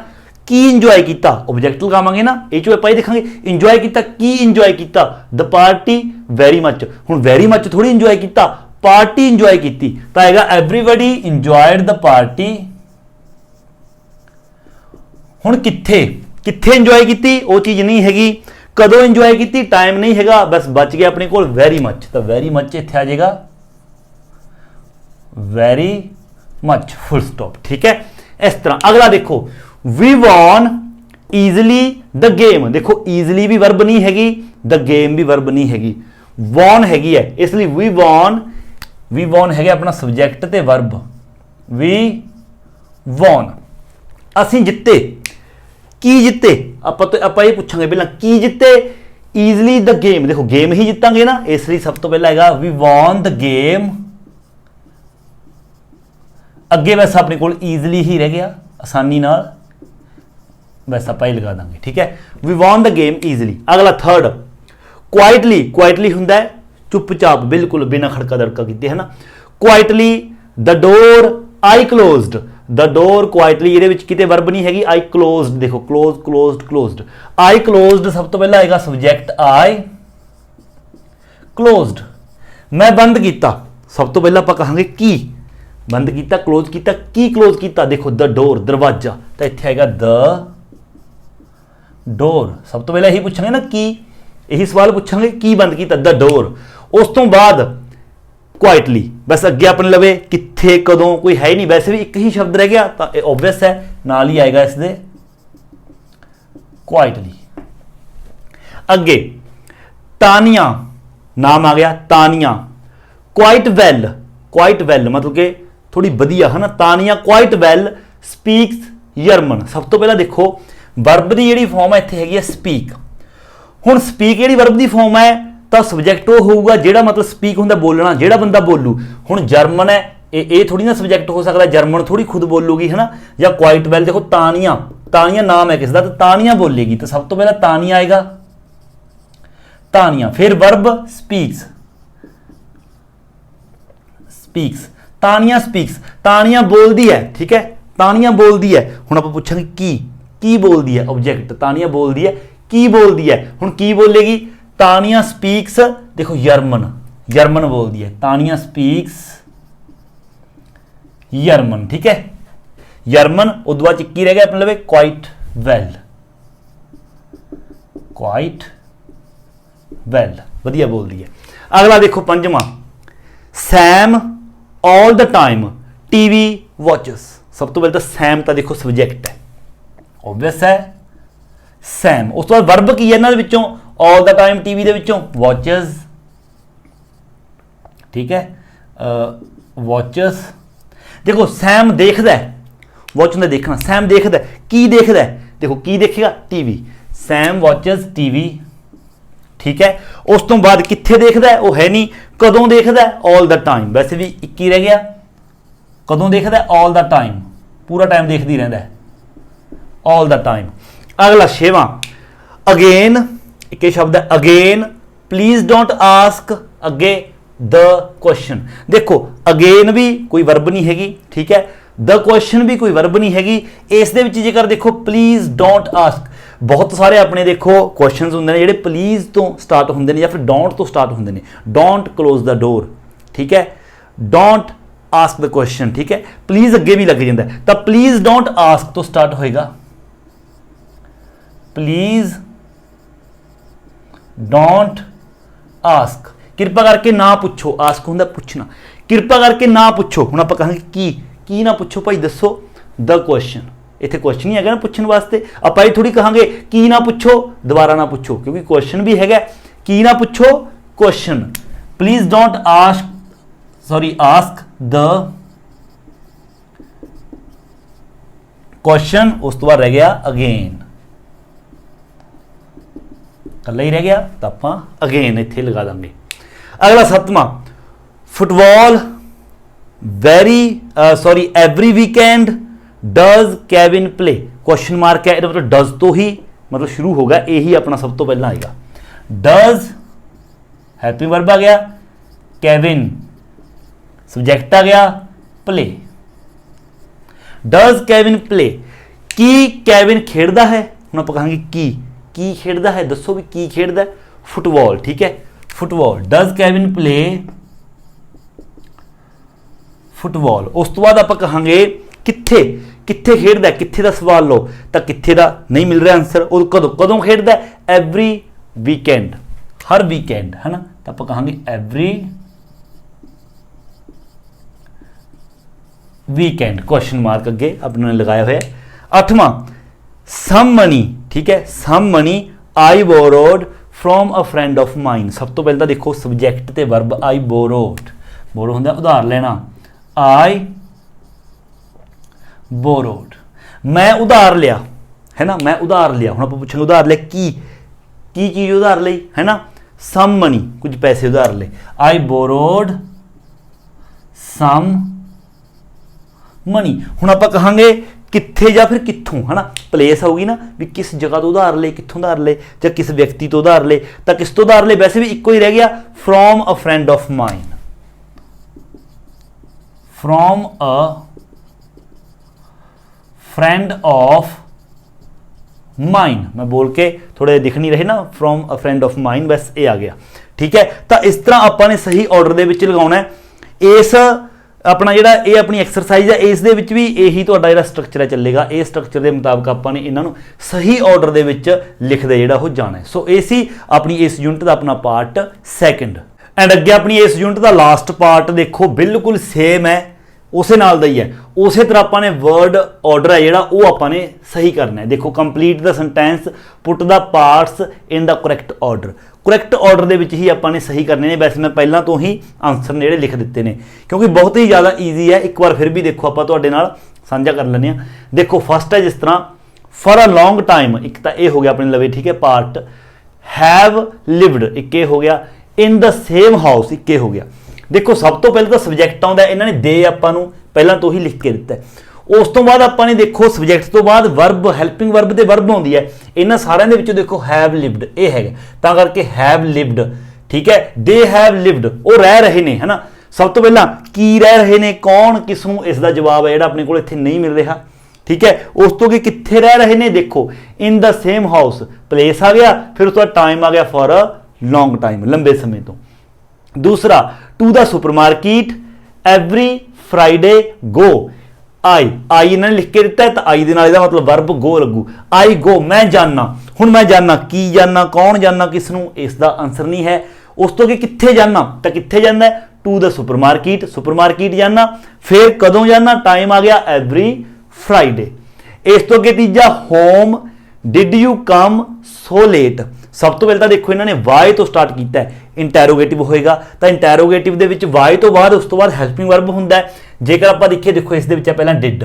ਕੀ ਇੰਜੋਏ ਕੀਤਾ? ਆਬਜੈਕਟ ਲਗਾਵਾਂਗੇ ਨਾ, ਇਹ ਚੋਂ ਆਪਾਂ ਇਹ ਦੇਖਾਂਗੇ ਇੰਜੋਏ ਕੀਤਾ, ਕੀ ਇੰਜੋਏ ਕੀਤਾ? ਦ ਪਾਰਟੀ ਵੈਰੀ ਮੱਚ। ਹੁਣ ਵੈਰੀ ਮੱਚ ਥੋੜੀ ਇੰਜੋਏ ਕੀਤਾ, ਪਾਰਟੀ ਇੰਜੋਏ ਕੀਤੀ, ਤਾਂ ਆਏਗਾ ਐਵਰੀਬਡੀ ਇੰਜੋਇਡ ਦ ਪਾਰਟੀ। ਹੁਣ ਕਿੱਥੇ ਇੰਜੋਏ ਕੀਤੀ? ਉਹ ਚੀਜ਼ ਨਹੀਂ ਹੈਗੀ। ਕਦੋਂ ਇੰਜੋਏ ਕੀਤੀ? ਟਾਈਮ ਨਹੀਂ ਹੈਗਾ, ਬਸ ਬਚ ਗਿਆ ਆਪਣੇ ਕੋਲ ਵੈਰੀ ਮੱਚ, ਤਾਂ ਵੈਰੀ ਮੱਚ ਇੱਥੇ ਆ ਜਾਏਗਾ ਵੈਰੀ ਮੱਚ, ਫੁੱਲ ਸਟਾਪ, ਠੀਕ ਹੈ। ਇਸ ਤਰ੍ਹਾਂ ਅਗਲਾ ਦੇਖੋ, we won easily the game, ਦੇਖੋ easily ਵੀ ਵਰਬ ਨਹੀਂ ਹੈਗੀ, the game ਵੀ ਵਰਬ ਨਹੀਂ ਹੈਗੀ, won ਹੈਗੀ ਹੈ, ਇਸ ਲਈ we won ਹੈਗਾ ਆਪਣਾ ਸਬਜੈਕਟ ਤੇ ਵਰਬ, we won, ਅਸੀਂ ਜਿੱਤੇ। ਕੀ ਜਿੱਤੇ? ਆਪਾਂ ਇਹ ਪੁੱਛਾਂਗੇ ਪਹਿਲਾਂ ਕੀ ਜਿੱਤੇ? easily the game, ਦੇਖੋ ਗੇਮ ਹੀ ਜਿੱਤਾਂਗੇ ਨਾ, ਇਸ ਲਈ ਸਭ ਤੋਂ ਪਹਿਲਾਂ ਹੈਗਾ we won the game। ਅੱਗੇ ਵੈਸੇ ਆਪਣੇ ਕੋਲ easily ਹੀ ਰਹਿ ਗਿਆ, ਆਸਾਨੀ ਨਾਲ वैसा आप लगा देंगे, ठीक है। We won the game easily. अगला थर्ड, क्वाइटली। क्वाइटली हुंदा है चुपचाप, बिल्कुल बिना खड़का दड़का किए, है ना। Quietly the door I closed. The door quietly, ये किते वर्ब नहीं हैगी, आई क्लोज्ड। देखो क्लोज क्लोज्ड क्लोज्ड, आई क्लोज्ड सब तो पहला आएगा सब्जैक्ट आई क्लोज्ड। मैं बंद किया, सब तो पहला आप कहांगे की। बंद किया, क्लोज किया, की क्लोज किया। देखो द डोर दरवाजा, तो इत्थे आएगा द डोर। सब तो पहले यही पूछांगे ना की, यही सवाल पूछांगे की बंद किया, द डोर। उस तो बाद क्वाइटली, बस अगे अपने लवे कित्थे कदों कोई है ही नहीं, वैसे भी एक ही शब्द रह गया तो ओबवियस है नाल ही आएगा इसदे क्वाइटली। अगे तानिया नाम आ गया, Tania. Quite well, quite well मतलब कि थोड़ी बढ़िया, है ना। Tania quite well speaks German. सब तो पहला देखो वर्ब की जी फॉर्म है इतने है स्पीक। हुण स्पीक जी वर्ब की फॉर्म है तो सबजैक्ट वो होगा जिहड़ा मतलब स्पीक होंदा बोलना, जिहड़ा बंदा बोलू। हुण जर्मन है ये थोड़ी ना सबजैक्ट हो सकता, जर्मन थोड़ी खुद बोलूगी, है ना। या क्वाइट वेल देखो तानिया, तानिया नाम है किसका, तो तानिया बोलेगी, तो सब तो पहला तानिया आएगा, तानिया। फिर verb speaks, speaks, Tania speaks, Tania बोलती है, ठीक है। तानिया बोलती है। हुण आपां पुछांगे की बोलती है, ऑब्जेक्ट तानिया बोलती है, की बोलती है। हुण की बोलेगी, तानिया स्पीक्स देखो जर्मन, जर्मन बोलती है, तानिया स्पीक्स जर्मन, ठीक है। जर्मन उस बाद की रह गया अपने लवे क्वाइट वेल, क्वाइट वेल वधिया बोलती है। अगला देखो पंजवां, Sam all the time TV watches. सब तो पहले तो सैम तो देखो सब्जैक्ट है, ऑब्वियस है सैम। उस तो बाद वर्ब की है इन्हां दे विचों, ऑल द टाइम टीवी दे विचों वॉचेस, ठीक है। वॉचेस देखो सैम देखदा है, वॉच होंदा देखना, सैम देखदा है, की देखदा है, देखो की देखेगा टीवी, सैम वॉचेस टीवी, ठीक है। उस तो बाद कित्थे देखदा है, वो है नहीं, कदों देखदा है, ऑल द टाइम, वैसे भी एक ही रह गया, कदों देखदा है, ऑल द टाइम, पूरा टाइम देखदी रहंदा है, ऑल द टाइम। अगला छेवां, अगेन, एक शब्द है अगेन, प्लीज डोंट आस्क अगे द क्वेश्चन। देखो अगेन भी कोई वर्ब नहीं हैगी, ठीक है, द क्वेश्चन भी कोई वर्ब नहीं हैगी। इस दे विच जेकर देखो प्लीज डोंट आस्क, बहुत सारे अपने देखो क्वेश्चन होंगे ने जिहड़े प्लीज तो स्टार्ट होंगे ने या फिर डोंट तो स्टार्ट होंगे ने। डोंट क्लोज द डोर, ठीक है, डोंट आस्क द क्वेश्चन, ठीक है। प्लीज अगे भी लग जाता है, तो प्लीज डोंट आस्क तो स्टार्ट होएगा, प्लीज डोंट आस्क, कृपा करके ना पूछो, आस्क होंदा पूछना, कृपा करके ना पूछो। हुण आपां कहांगे की ना पूछो भाई दसो द क्वेश्चन, इत्थे क्वेश्चन ही है ना पूछने वास्ते। आपां ये थोड़ी कहांगे की ना पूछो दोबारा ना पूछो, क्योंकि क्वेश्चन भी है की ना पूछो question. Please don't ask, sorry ask the question. उस तो बाद रह गया अगेन, कल्ला ही रह गया तो आप अगेन इत्थे लगा देंगे। अगला सतवां, football very sorry every weekend does Kevin play. Question mark है, मतलब डज तो ही मतलब शुरू होगा, यही अपना सब तो पहला आएगा। डज हैप्पी वर्ब आ गया, केविन सब्जेक्ट आ गया, प्ले, डज केविन प्ले। की केविन खेड़दा है, हुण आपां कहांगे की खेड़दा है, दसो भी की खेड़दा है, फुटबॉल, ठीक है, football. Does Kevin play football. उस तो बाद आप कहांगे कित्थे, कित्थे खेड़दा है, कित्थे दा सवाल लो, तो कित्थे दा नहीं मिल रहा आंसर, और कदों कदों खेड़दा है, एवरी वीकेंड, हर वीकेंड, है ना, तो आप कहांगे एवरी वीकेंड, क्वेश्चन मार्क अगे अपने लगाया हुआ है। अठवां, सम मनी, ठीक है, some money I borrowed from a friend of mine. सब तो पहले देखो सब्जैक्ट ते वर्ब, आई बोरोड, बोरो होंदा उधार लेना, आई बोरोड, मैं उधार लिया, है ना, मैं उधार लिया। हुण आपां पुछांगे उधार लिया की चीज उधार लई, है ना, सम मनी कुछ पैसे उधार ले, आई बोरोड सम मनी। हुण आपां कहांगे ਕਿੱਥੇ ਜਾਂ ਫਿਰ ਕਿੱਥੋਂ, ਹੈ ਨਾ। ਪਲੇਸ ਆਊਗੀ ਨਾ ਵੀ ਕਿਸ ਜਗ੍ਹਾ ਤੋਂ ਉਧਾਰ ਲਏ, ਕਿੱਥੋਂ ਉਧਾਰ ਲਏ, ਜਾਂ ਕਿਸ ਵਿਅਕਤੀ ਤੋਂ ਉਧਾਰ ਲਏ, ਤਾਂ ਕਿਸ ਤੋਂ ਉਧਾਰ ਲਏ, ਵੈਸੇ ਵੀ ਇੱਕੋ ਹੀ ਰਹਿ ਗਿਆ, from a friend of mine, from a friend of mine. ਮੈਂ ਬੋਲ ਕੇ ਥੋੜੇ ਦਿਖ ਨਹੀਂ ਰਹੇ ਨਾ, from a friend of mine, ਬਸ ਇਹ ਆ ਗਿਆ, ਠੀਕ ਹੈ। ਤਾਂ ਇਸ ਤਰ੍ਹਾਂ ਆਪਾਂ ਨੇ ਸਹੀ ਆਰਡਰ ਦੇ ਵਿੱਚ ਲਗਾਉਣਾ ਹੈ। ਇਸ ਆਪਣਾ ਜਿਹੜਾ ਇਹ ਆਪਣੀ ਐਕਸਰਸਾਈਜ਼ ਹੈ, ਇਸ ਦੇ ਵਿੱਚ ਵੀ ਇਹੀ ਤੁਹਾਡਾ ਜਿਹੜਾ ਸਟਰਕਚਰ ਹੈ ਚੱਲੇਗਾ। ਇਹ ਸਟਰਕਚਰ ਦੇ ਮੁਤਾਬਕ ਆਪਾਂ ਨੇ ਇਹਨਾਂ ਨੂੰ ਸਹੀ ਆਰਡਰ ਦੇ ਵਿੱਚ ਲਿਖਦੇ ਜਿਹੜਾ ਉਹ ਜਾਣਾ ਹੈ। ਸੋ ਇਹ ਸੀ ਆਪਣੀ ਇਸ ਯੂਨਿਟ ਦਾ ਆਪਣਾ ਪਾਰਟ ਸੈਕੰਡ। ਐਂਡ ਅੱਗੇ ਆਪਣੀ ਇਸ ਯੂਨਿਟ ਦਾ ਲਾਸਟ ਪਾਰਟ ਦੇਖੋ, ਬਿਲਕੁਲ ਸੇਮ ਹੈ, ਉਸੇ ਨਾਲ ਦਾ ਹੀ ਹੈ। ਉਸੇ ਤਰ੍ਹਾਂ ਆਪਾਂ ਨੇ ਵਰਡ ਆਰਡਰ ਹੈ ਜਿਹੜਾ ਉਹ ਆਪਾਂ ਨੇ ਸਹੀ ਕਰਨਾ ਹੈ। ਦੇਖੋ, complete the sentence, put the parts in the correct order. Correct order ਦੇ ਵਿੱਚ ਹੀ ਆਪਾਂ ਨੇ ਸਹੀ ਕਰਨੇ ਨੇ। ਵੈਸੇ ਮੈਂ ਪਹਿਲਾਂ ਤੋਂ ਹੀ ਆਨਸਰ ਜਿਹੜੇ ਲਿਖ ਦਿੱਤੇ ਨੇ, ਕਿਉਂਕਿ ਬਹੁਤ ਹੀ ਜ਼ਿਆਦਾ ਈਜ਼ੀ ਹੈ। ਇੱਕ ਵਾਰ ਫਿਰ ਵੀ ਦੇਖੋ, ਆਪਾਂ ਤੁਹਾਡੇ ਨਾਲ ਸਾਂਝਾ ਕਰ ਲੈਂਦੇ ਹਾਂ। ਦੇਖੋ, ਫਸਟ ਹੈ ਜਿਸ ਤਰ੍ਹਾਂ ਫॉर ਅ ਲੌਂਗ ਟਾਈਮ, ਇੱਕ ਤਾਂ ਇਹ ਹੋ ਗਿਆ ਆਪਣੇ ਲਵੇ, ਠੀਕ ਹੈ, ਪਾਰਟ। ਹੈਵ ਲਿਵਡ, ਇੱਕ ਇਹ ਹੋ ਗਿਆ। ਇਨ ਦ ਸੇਮ ਹਾਊਸ, ਇੱਕ ਇਹ ਹੋ ਗਿਆ। ਦੇਖੋ, ਸਭ ਤੋਂ ਪਹਿਲਾਂ ਤਾਂ ਸਬਜੈਕਟ ਆਉਂਦਾ, ਇਹਨਾਂ ਨੇ ਦੇ ਆਪਾਂ ਨੂੰ ਪਹਿਲਾਂ ਤੋਂ ਹੀ ਲਿਖ ਕੇ ਦਿੱਤਾ। ਉਸ ਤੋਂ ਬਾਅਦ ਆਪਾਂ ਨੇ ਦੇਖੋ ਸਬਜੈਕਟ ਤੋਂ ਬਾਅਦ ਵਰਬ, ਹੈਲਪਿੰਗ ਵਰਬ ਤੇ ਵਰਬ ਆਉਂਦੀ ਹੈ। ਇਹਨਾਂ ਸਾਰਿਆਂ ਦੇ ਵਿੱਚੋਂ ਦੇਖੋ ਹੈਵ ਲਿਵਡ ਇਹ ਹੈਗਾ, ਤਾਂ ਕਰਕੇ ਹੈਵ ਲਿਵਡ, ਠੀਕ ਹੈ। ਦੇ ਹੈਵ ਲਿਵਡ, ਉਹ ਰਹਿ ਰਹੇ ਨੇ, ਹੈ ਨਾ। ਸਭ ਤੋਂ ਪਹਿਲਾਂ ਕੀ ਰਹਿ ਰਹੇ ਨੇ, ਕੌਣ, ਕਿਸ ਨੂੰ, ਇਸ ਦਾ ਜਵਾਬ ਹੈ ਜਿਹੜਾ ਆਪਣੇ ਕੋਲ ਇੱਥੇ ਨਹੀਂ ਮਿਲ ਰਿਹਾ, ਠੀਕ ਹੈ। ਉਸ ਤੋਂ ਅੱਗੇ ਕਿੱਥੇ ਰਹਿ ਰਹੇ ਨੇ, ਦੇਖੋ ਇਨ ਦਾ ਸੇਮ ਹਾਊਸ, ਪਲੇਸ ਆ ਗਿਆ, ਫਿਰ ਉਸ ਤੋਂ ਬਾਅਦ ਟਾਈਮ ਆ ਗਿਆ ਫॉर ਅ ਲੌਂਗ ਟਾਈਮ, ਲੰਬੇ ਸਮੇਂ ਤੋਂ। ਦੂਸਰਾ, to the supermarket every Friday go. I ਇਹਨਾਂ ਨੇ ਲਿਖ ਕੇ ਦਿੱਤਾ ਹੈ, ਤਾਂ ਆਈ ਦੇ ਨਾਲ ਇਹਦਾ ਮਤਲਬ ਵਰਬ ਗੋ ਲੱਗੂ। ਆਈ ਗੋ, ਮੈਂ ਜਾਣਾ। ਹੁਣ ਮੈਂ ਜਾਣਾ, ਕੀ ਜਾਣਾ, ਕੌਣ ਜਾਣਾ, ਕਿਸ ਨੂੰ, ਇਸ ਦਾ ਆਨਸਰ ਨਹੀਂ ਹੈ। ਉਸ ਤੋਂ ਅੱਗੇ ਕਿੱਥੇ ਜਾਣਾ, ਤਾਂ ਕਿੱਥੇ ਜਾਂਦਾ, ਟੂ ਦਾ ਸੁਪਰਮਾਰਕੀਟ, ਸੁਪਰਮਾਰਕੀਟ ਜਾਣਾ। ਫਿਰ ਕਦੋਂ ਜਾਣਾ, ਟਾਈਮ ਆ ਗਿਆ ਐਵਰੀ ਫਰਾਈਡੇ। ਇਸ ਤੋਂ ਅੱਗੇ ਤੀਜਾ, home did you come so late. ਸਭ ਤੋਂ ਪਹਿਲਾਂ ਤਾਂ ਦੇਖੋ ਇਹਨਾਂ ਨੇ ਵਾਈ ਤੋਂ ਸਟਾਰਟ ਕੀਤਾ ਹੈ, ਇੰਟੈਰੋਗੇਟਿਵ ਹੋਏਗਾ, ਤਾਂ ਇੰਟੈਰੋਗੇਟਿਵ ਦੇ ਵਿੱਚ ਵਾਈ ਤੋਂ ਬਾਅਦ ਉਸ ਤੋਂ ਬਾਅਦ ਹੈਲਪਿੰਗ ਵਰਬ ਹੁੰਦਾ ਹੈ। ਜੇਕਰ ਆਪਾਂ ਦੇਖੀਏ, ਦੇਖੋ ਇਸ ਦੇ ਵਿੱਚ ਪਹਿਲਾਂ ਡਿਡ,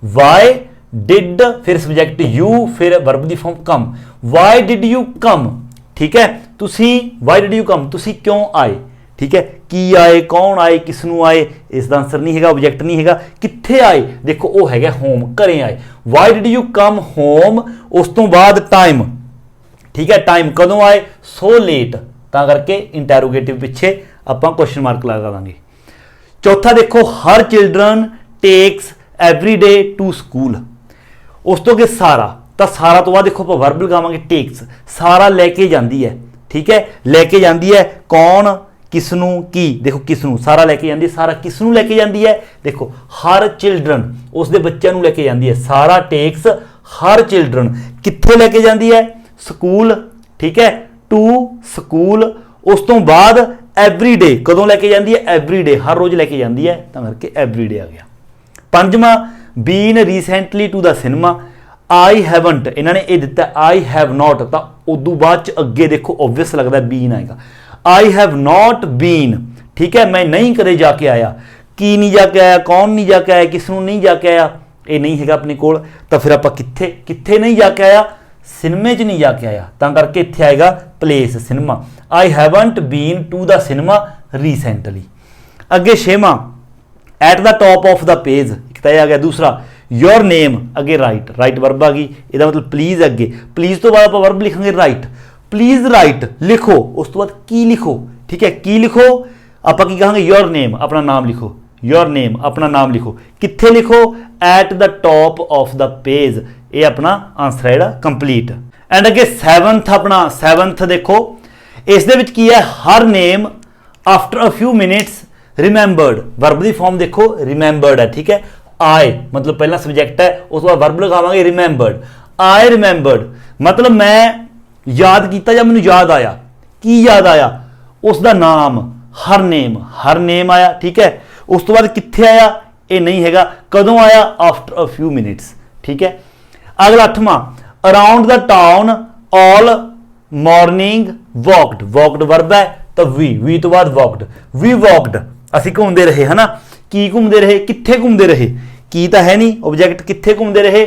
ਵਾਈ ਡਿਡ, ਫਿਰ ਸਬਜੈਕਟ ਯੂ, ਫਿਰ ਵਰਬ ਦੀ form come. Why did you come, ਠੀਕ ਹੈ। ਤੁਸੀਂ ਵਾਈ ਡਿਡ ਯੂ ਕਮ, ਤੁਸੀਂ ਕਿਉਂ ਆਏ, ਠੀਕ ਹੈ। ਕੀ ਆਏ, ਕੌਣ ਆਏ, ਕਿਸ ਨੂੰ ਆਏ, ਇਸ ਦਾ ਆਨਸਰ ਨਹੀਂ ਹੈਗਾ, ਆਬਜੈਕਟ ਨਹੀਂ ਹੈਗਾ। ਕਿੱਥੇ ਆਏ, ਦੇਖੋ ਉਹ ਹੈਗਾ ਹੋਮ, ਘਰੇ ਆਏ। Why did you come home. ਉਸ ਤੋਂ ਬਾਅਦ ਟਾਈਮ, ਠੀਕ ਹੈ, ਟਾਈਮ ਕਦੋਂ ਆਏ, ਸੋ ਲੇਟ, ਤਾਂ ਕਰਕੇ ਇੰਟੈਰੋਗੇਟਿਵ ਪਿੱਛੇ ਆਪਾਂ ਕੁਐਸਚਨ ਮਾਰਕ ਲਗਾ ਦਾਂਗੇ। ਚੌਥਾ ਦੇਖੋ, her children takes every day to school. ਉਸ ਤੋਂ ਅੱਗੇ ਸਾਰਾ, ਤਾਂ ਸਾਰਾ ਤੋਂ ਬਾਅਦ ਦੇਖੋ ਆਪਾਂ ਵਰਬ ਲਗਾਵਾਂਗੇ ਟੇਕਸ। ਸਾਰਾ ਲੈ ਕੇ ਜਾਂਦੀ ਹੈ, ਠੀਕ ਹੈ, ਲੈ ਕੇ ਜਾਂਦੀ ਹੈ, ਕੌਣ, ਕਿਸ ਨੂੰ, ਕੀ। ਦੇਖੋ ਕਿਸ ਨੂੰ, ਸਾਰਾ ਲੈ ਕੇ ਜਾਂਦੀ ਹੈ, ਸਾਰਾ ਕਿਸ ਨੂੰ ਲੈ ਕੇ ਜਾਂਦੀ ਹੈ, ਦੇਖੋ ਹਰ ਚਿਲਡਰਨ, ਉਸ ਦੇ ਬੱਚਿਆਂ ਨੂੰ ਲੈ ਕੇ ਜਾਂਦੀ ਹੈ। ਸਾਰਾ ਟੇਕਸ ਹਰ ਚਿਲਡਰਨ, ਕਿੱਥੇ ਲੈ ਕੇ ਜਾਂਦੀ ਹੈ, ਸਕੂਲ, ਠੀਕ ਹੈ, ਟੂ ਸਕੂਲ। ਉਸ ਤੋਂ ਬਾਅਦ ਐਵਰੀ ਡੇ, ਕਦੋਂ ਲੈ ਕੇ ਜਾਂਦੀ ਹੈ, ਐਵਰੀ ਡੇ, ਹਰ ਰੋਜ਼ ਲੈ ਕੇ ਜਾਂਦੀ ਹੈ, ਤਾਂ ਕਰਕੇ ਐਵਰੀ ਡੇ ਆ ਗਿਆ। ਪੰਜਵਾਂ, been recently to the cinema. I haven't, ਇਹਨਾਂ ਨੇ ਇਹ ਦਿੱਤਾ ਆਈ ਹੈਵ ਨੋਟ, ਤਾਂ ਉਦੋਂ ਬਾਅਦ ਚ ਅੱਗੇ ਦੇਖੋ ਓਬਵੀਅਸ ਲੱਗਦਾ ਬੀਨ ਆਏਗਾ। ਆਈ ਹੈਵ ਨੋਟ ਬੀਨ, ਠੀਕ ਹੈ, ਮੈਂ ਨਹੀਂ ਕਦੇ ਜਾ ਕੇ ਆਇਆ। ਕੀ ਨਹੀਂ ਜਾ ਕੇ ਆਇਆ, ਕੌਣ ਨਹੀਂ ਜਾ ਕੇ ਆਇਆ, ਕਿਸ ਨੂੰ ਨਹੀਂ ਜਾ ਕੇ ਆਇਆ, ਇਹ ਨਹੀਂ ਹੈਗਾ ਆਪਣੇ ਕੋਲ। ਤਾਂ ਫਿਰ ਆਪਾਂ ਕਿੱਥੇ ਨਹੀਂ ਜਾ ਕੇ ਆਇਆ, ਸਿਨੇਮੇ 'ਚ ਨਹੀਂ ਜਾ ਕੇ ਆਇਆ, ਤਾਂ ਕਰਕੇ ਇੱਥੇ ਆਏਗਾ place, cinema. I haven't been to the cinema recently. ਅੱਗੇ ਛੇਵਾਂ, at the top of the page, ਇੱਕ ਤਾਂ ਇਹ ਆ ਗਿਆ। ਦੂਸਰਾ, योर नेम, अगे राइट, राइट वर्ब आ गई, ਇਹਦਾ मतलब प्लीज अगे, प्लीज तो बाद आप वर्ब लिखेंगे राइट, प्लीज राइट लिखो, उस तो बाद की लिखो, ठीक है, की लिखो, आप की कहेंगे योर नेम, अपना नाम लिखो, योर नेम अपना नाम लिखो, कित्थे लिखो, at the top of the page, ये अपना आंसर है कंप्लीट। एंड अगे सैवंथ, अपना सैवंथ देखो, इस दे विच की है, her name after a few minutes remembered, verb की फॉर्म देखो रिमेंबर्ड है, ठीक है, आई मतलब पहला सब्जेक्ट है, उस बाद वर्ब लगावांगे रिमेंबर्ड, आई रिमेंबर्ड मतलब मैं याद किया या मैनू याद आया, की याद आया, उसका नाम, हर नेम आया, ठीक है। उस तो बाद कित्थे आया, ये नहीं हैगा, कदों आया, आफ्टर अ फ्यू मिनट्स, ठीक है। अगला 8वां, around the town all morning walked, walked verb है तो वी तो बाद वॉकड, वी वॉकड, असीं घूमते रहे, है ना, की घूमते रहे, कित्थे घूमते रहे, की तो है नहीं ऑब्जेक्ट, कित्थे घूमते रहे,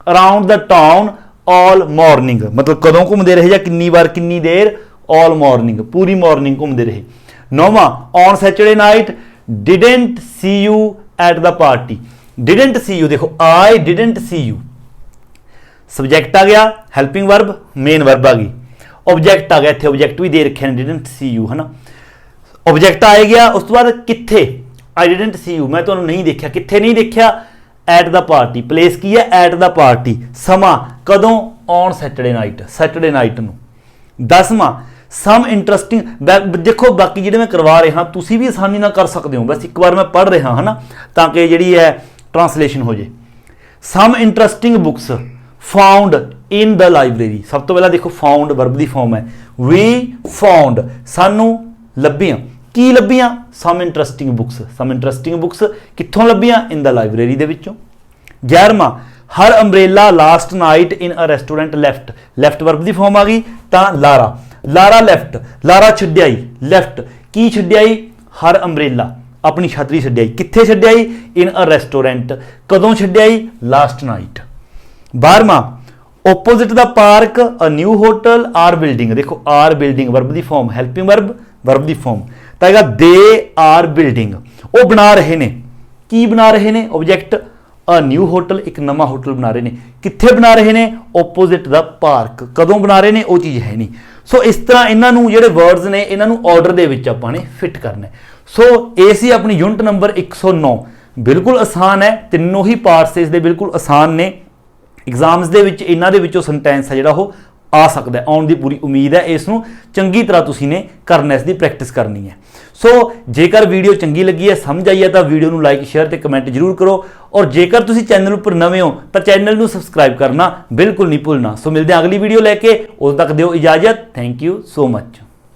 around the town all morning मतलब कदों घूमते रहे या किन्नी बार, किन्नी देर, ऑल मॉर्निंग पूरी मॉर्निंग घूमते रहे। 9वां, on Saturday night didn't see you at the party, didn't see you, देखो I didn't see you, subject आ गया, हैल्पिंग वर्ब, मेन वर्ब आ गई, ऑब्जैक्ट आ गया, इतने ऑब्जैक्ट भी दे रखे हैं डिडंट सी यू, है ना। ऑब्जैक्ट आ गया, उस तो बाद कित्थे, आई डिडंट सी यू, मैं तुहानूं नहीं देखा, कित्थे नहीं देखा, एट द पार्टी, प्लेस की है एट द पार्टी, समा कदों, ऑन सैटरडे नाइट नूं। 10वां सम इंटरस्टिंग, देखो बाकी ਜਿਹੜੇ मैं करवा रहा ਤੁਸੀਂ भी आसानी ਨਾਲ कर सकते हो, बस एक बार मैं पढ़ रहा है ना ताकि ਜਿਹੜੀ है ट्रांसलेशन हो जाए। Some interesting books found in the library, सब तो पहला देखो फाउंड वर्ब की फॉर्म है, वी फाउंड सानू लभियां, की लभियां, सम इंटरस्टिंग बुक्स कित्थों लभियां, इन द लाइब्रेरी दे विचों। 11वां her umbrella last night in a restaurant left verb की फॉर्म आ गई, तो लारा लैफ्ट, लारा छड्याई, लैफ्ट की छड्याई, हर अंब्रेला अपनी छतरी छड्याई, कित्थे छड्याई, इन अ रेस्टोरेंट, कदों छड्याई, लास्ट नाइट। 12वां opposite the park a new hotel are building, देखो आर बिल्डिंग वर्ब की फॉर्म, हैल्पिंग वर्ब की फॉर्म, तो दे आर बिल्डिंग, वो बना रहे ने, की बना रहे ने, ऑब्जैक्ट अ न्यू होटल, एक नवा होटल बना रहे हैं, कित्थे बना रहे हैं, ओपोजिट द पार्क, कदों बना रहे हैं, वो चीज़ है नहीं। सो इस तरह इन्हों जो वर्ड्स ने इन्हों ऑर्डर के आपने फिट करना है। सो ये सी अपनी यूनिट नंबर 109, बिल्कुल आसान है, तीनों ही पार्ट्स इसके बिल्कुल आसान ने, एग्जाम्स के इन्हों के सेंटेंस है जो आ सकता है, आने की पूरी उम्मीद है, इसनों चंगी तरह तुसीं ने करना, इसकी प्रैक्टिस करनी है। सो जेकर वीडियो चंगी लगी है, समझ आई है, तो वीडियो को लाइक शेयर तो कमेंट जरूर करो, और जेकर तुसीं चैनल पर नवे हो तो चैनल को सबसक्राइब करना बिल्कुल नहीं भूलना। सो मिलते हैं अगली वीडियो लैके, उस तक दिओ इजाजत, थैंक यू सो मच।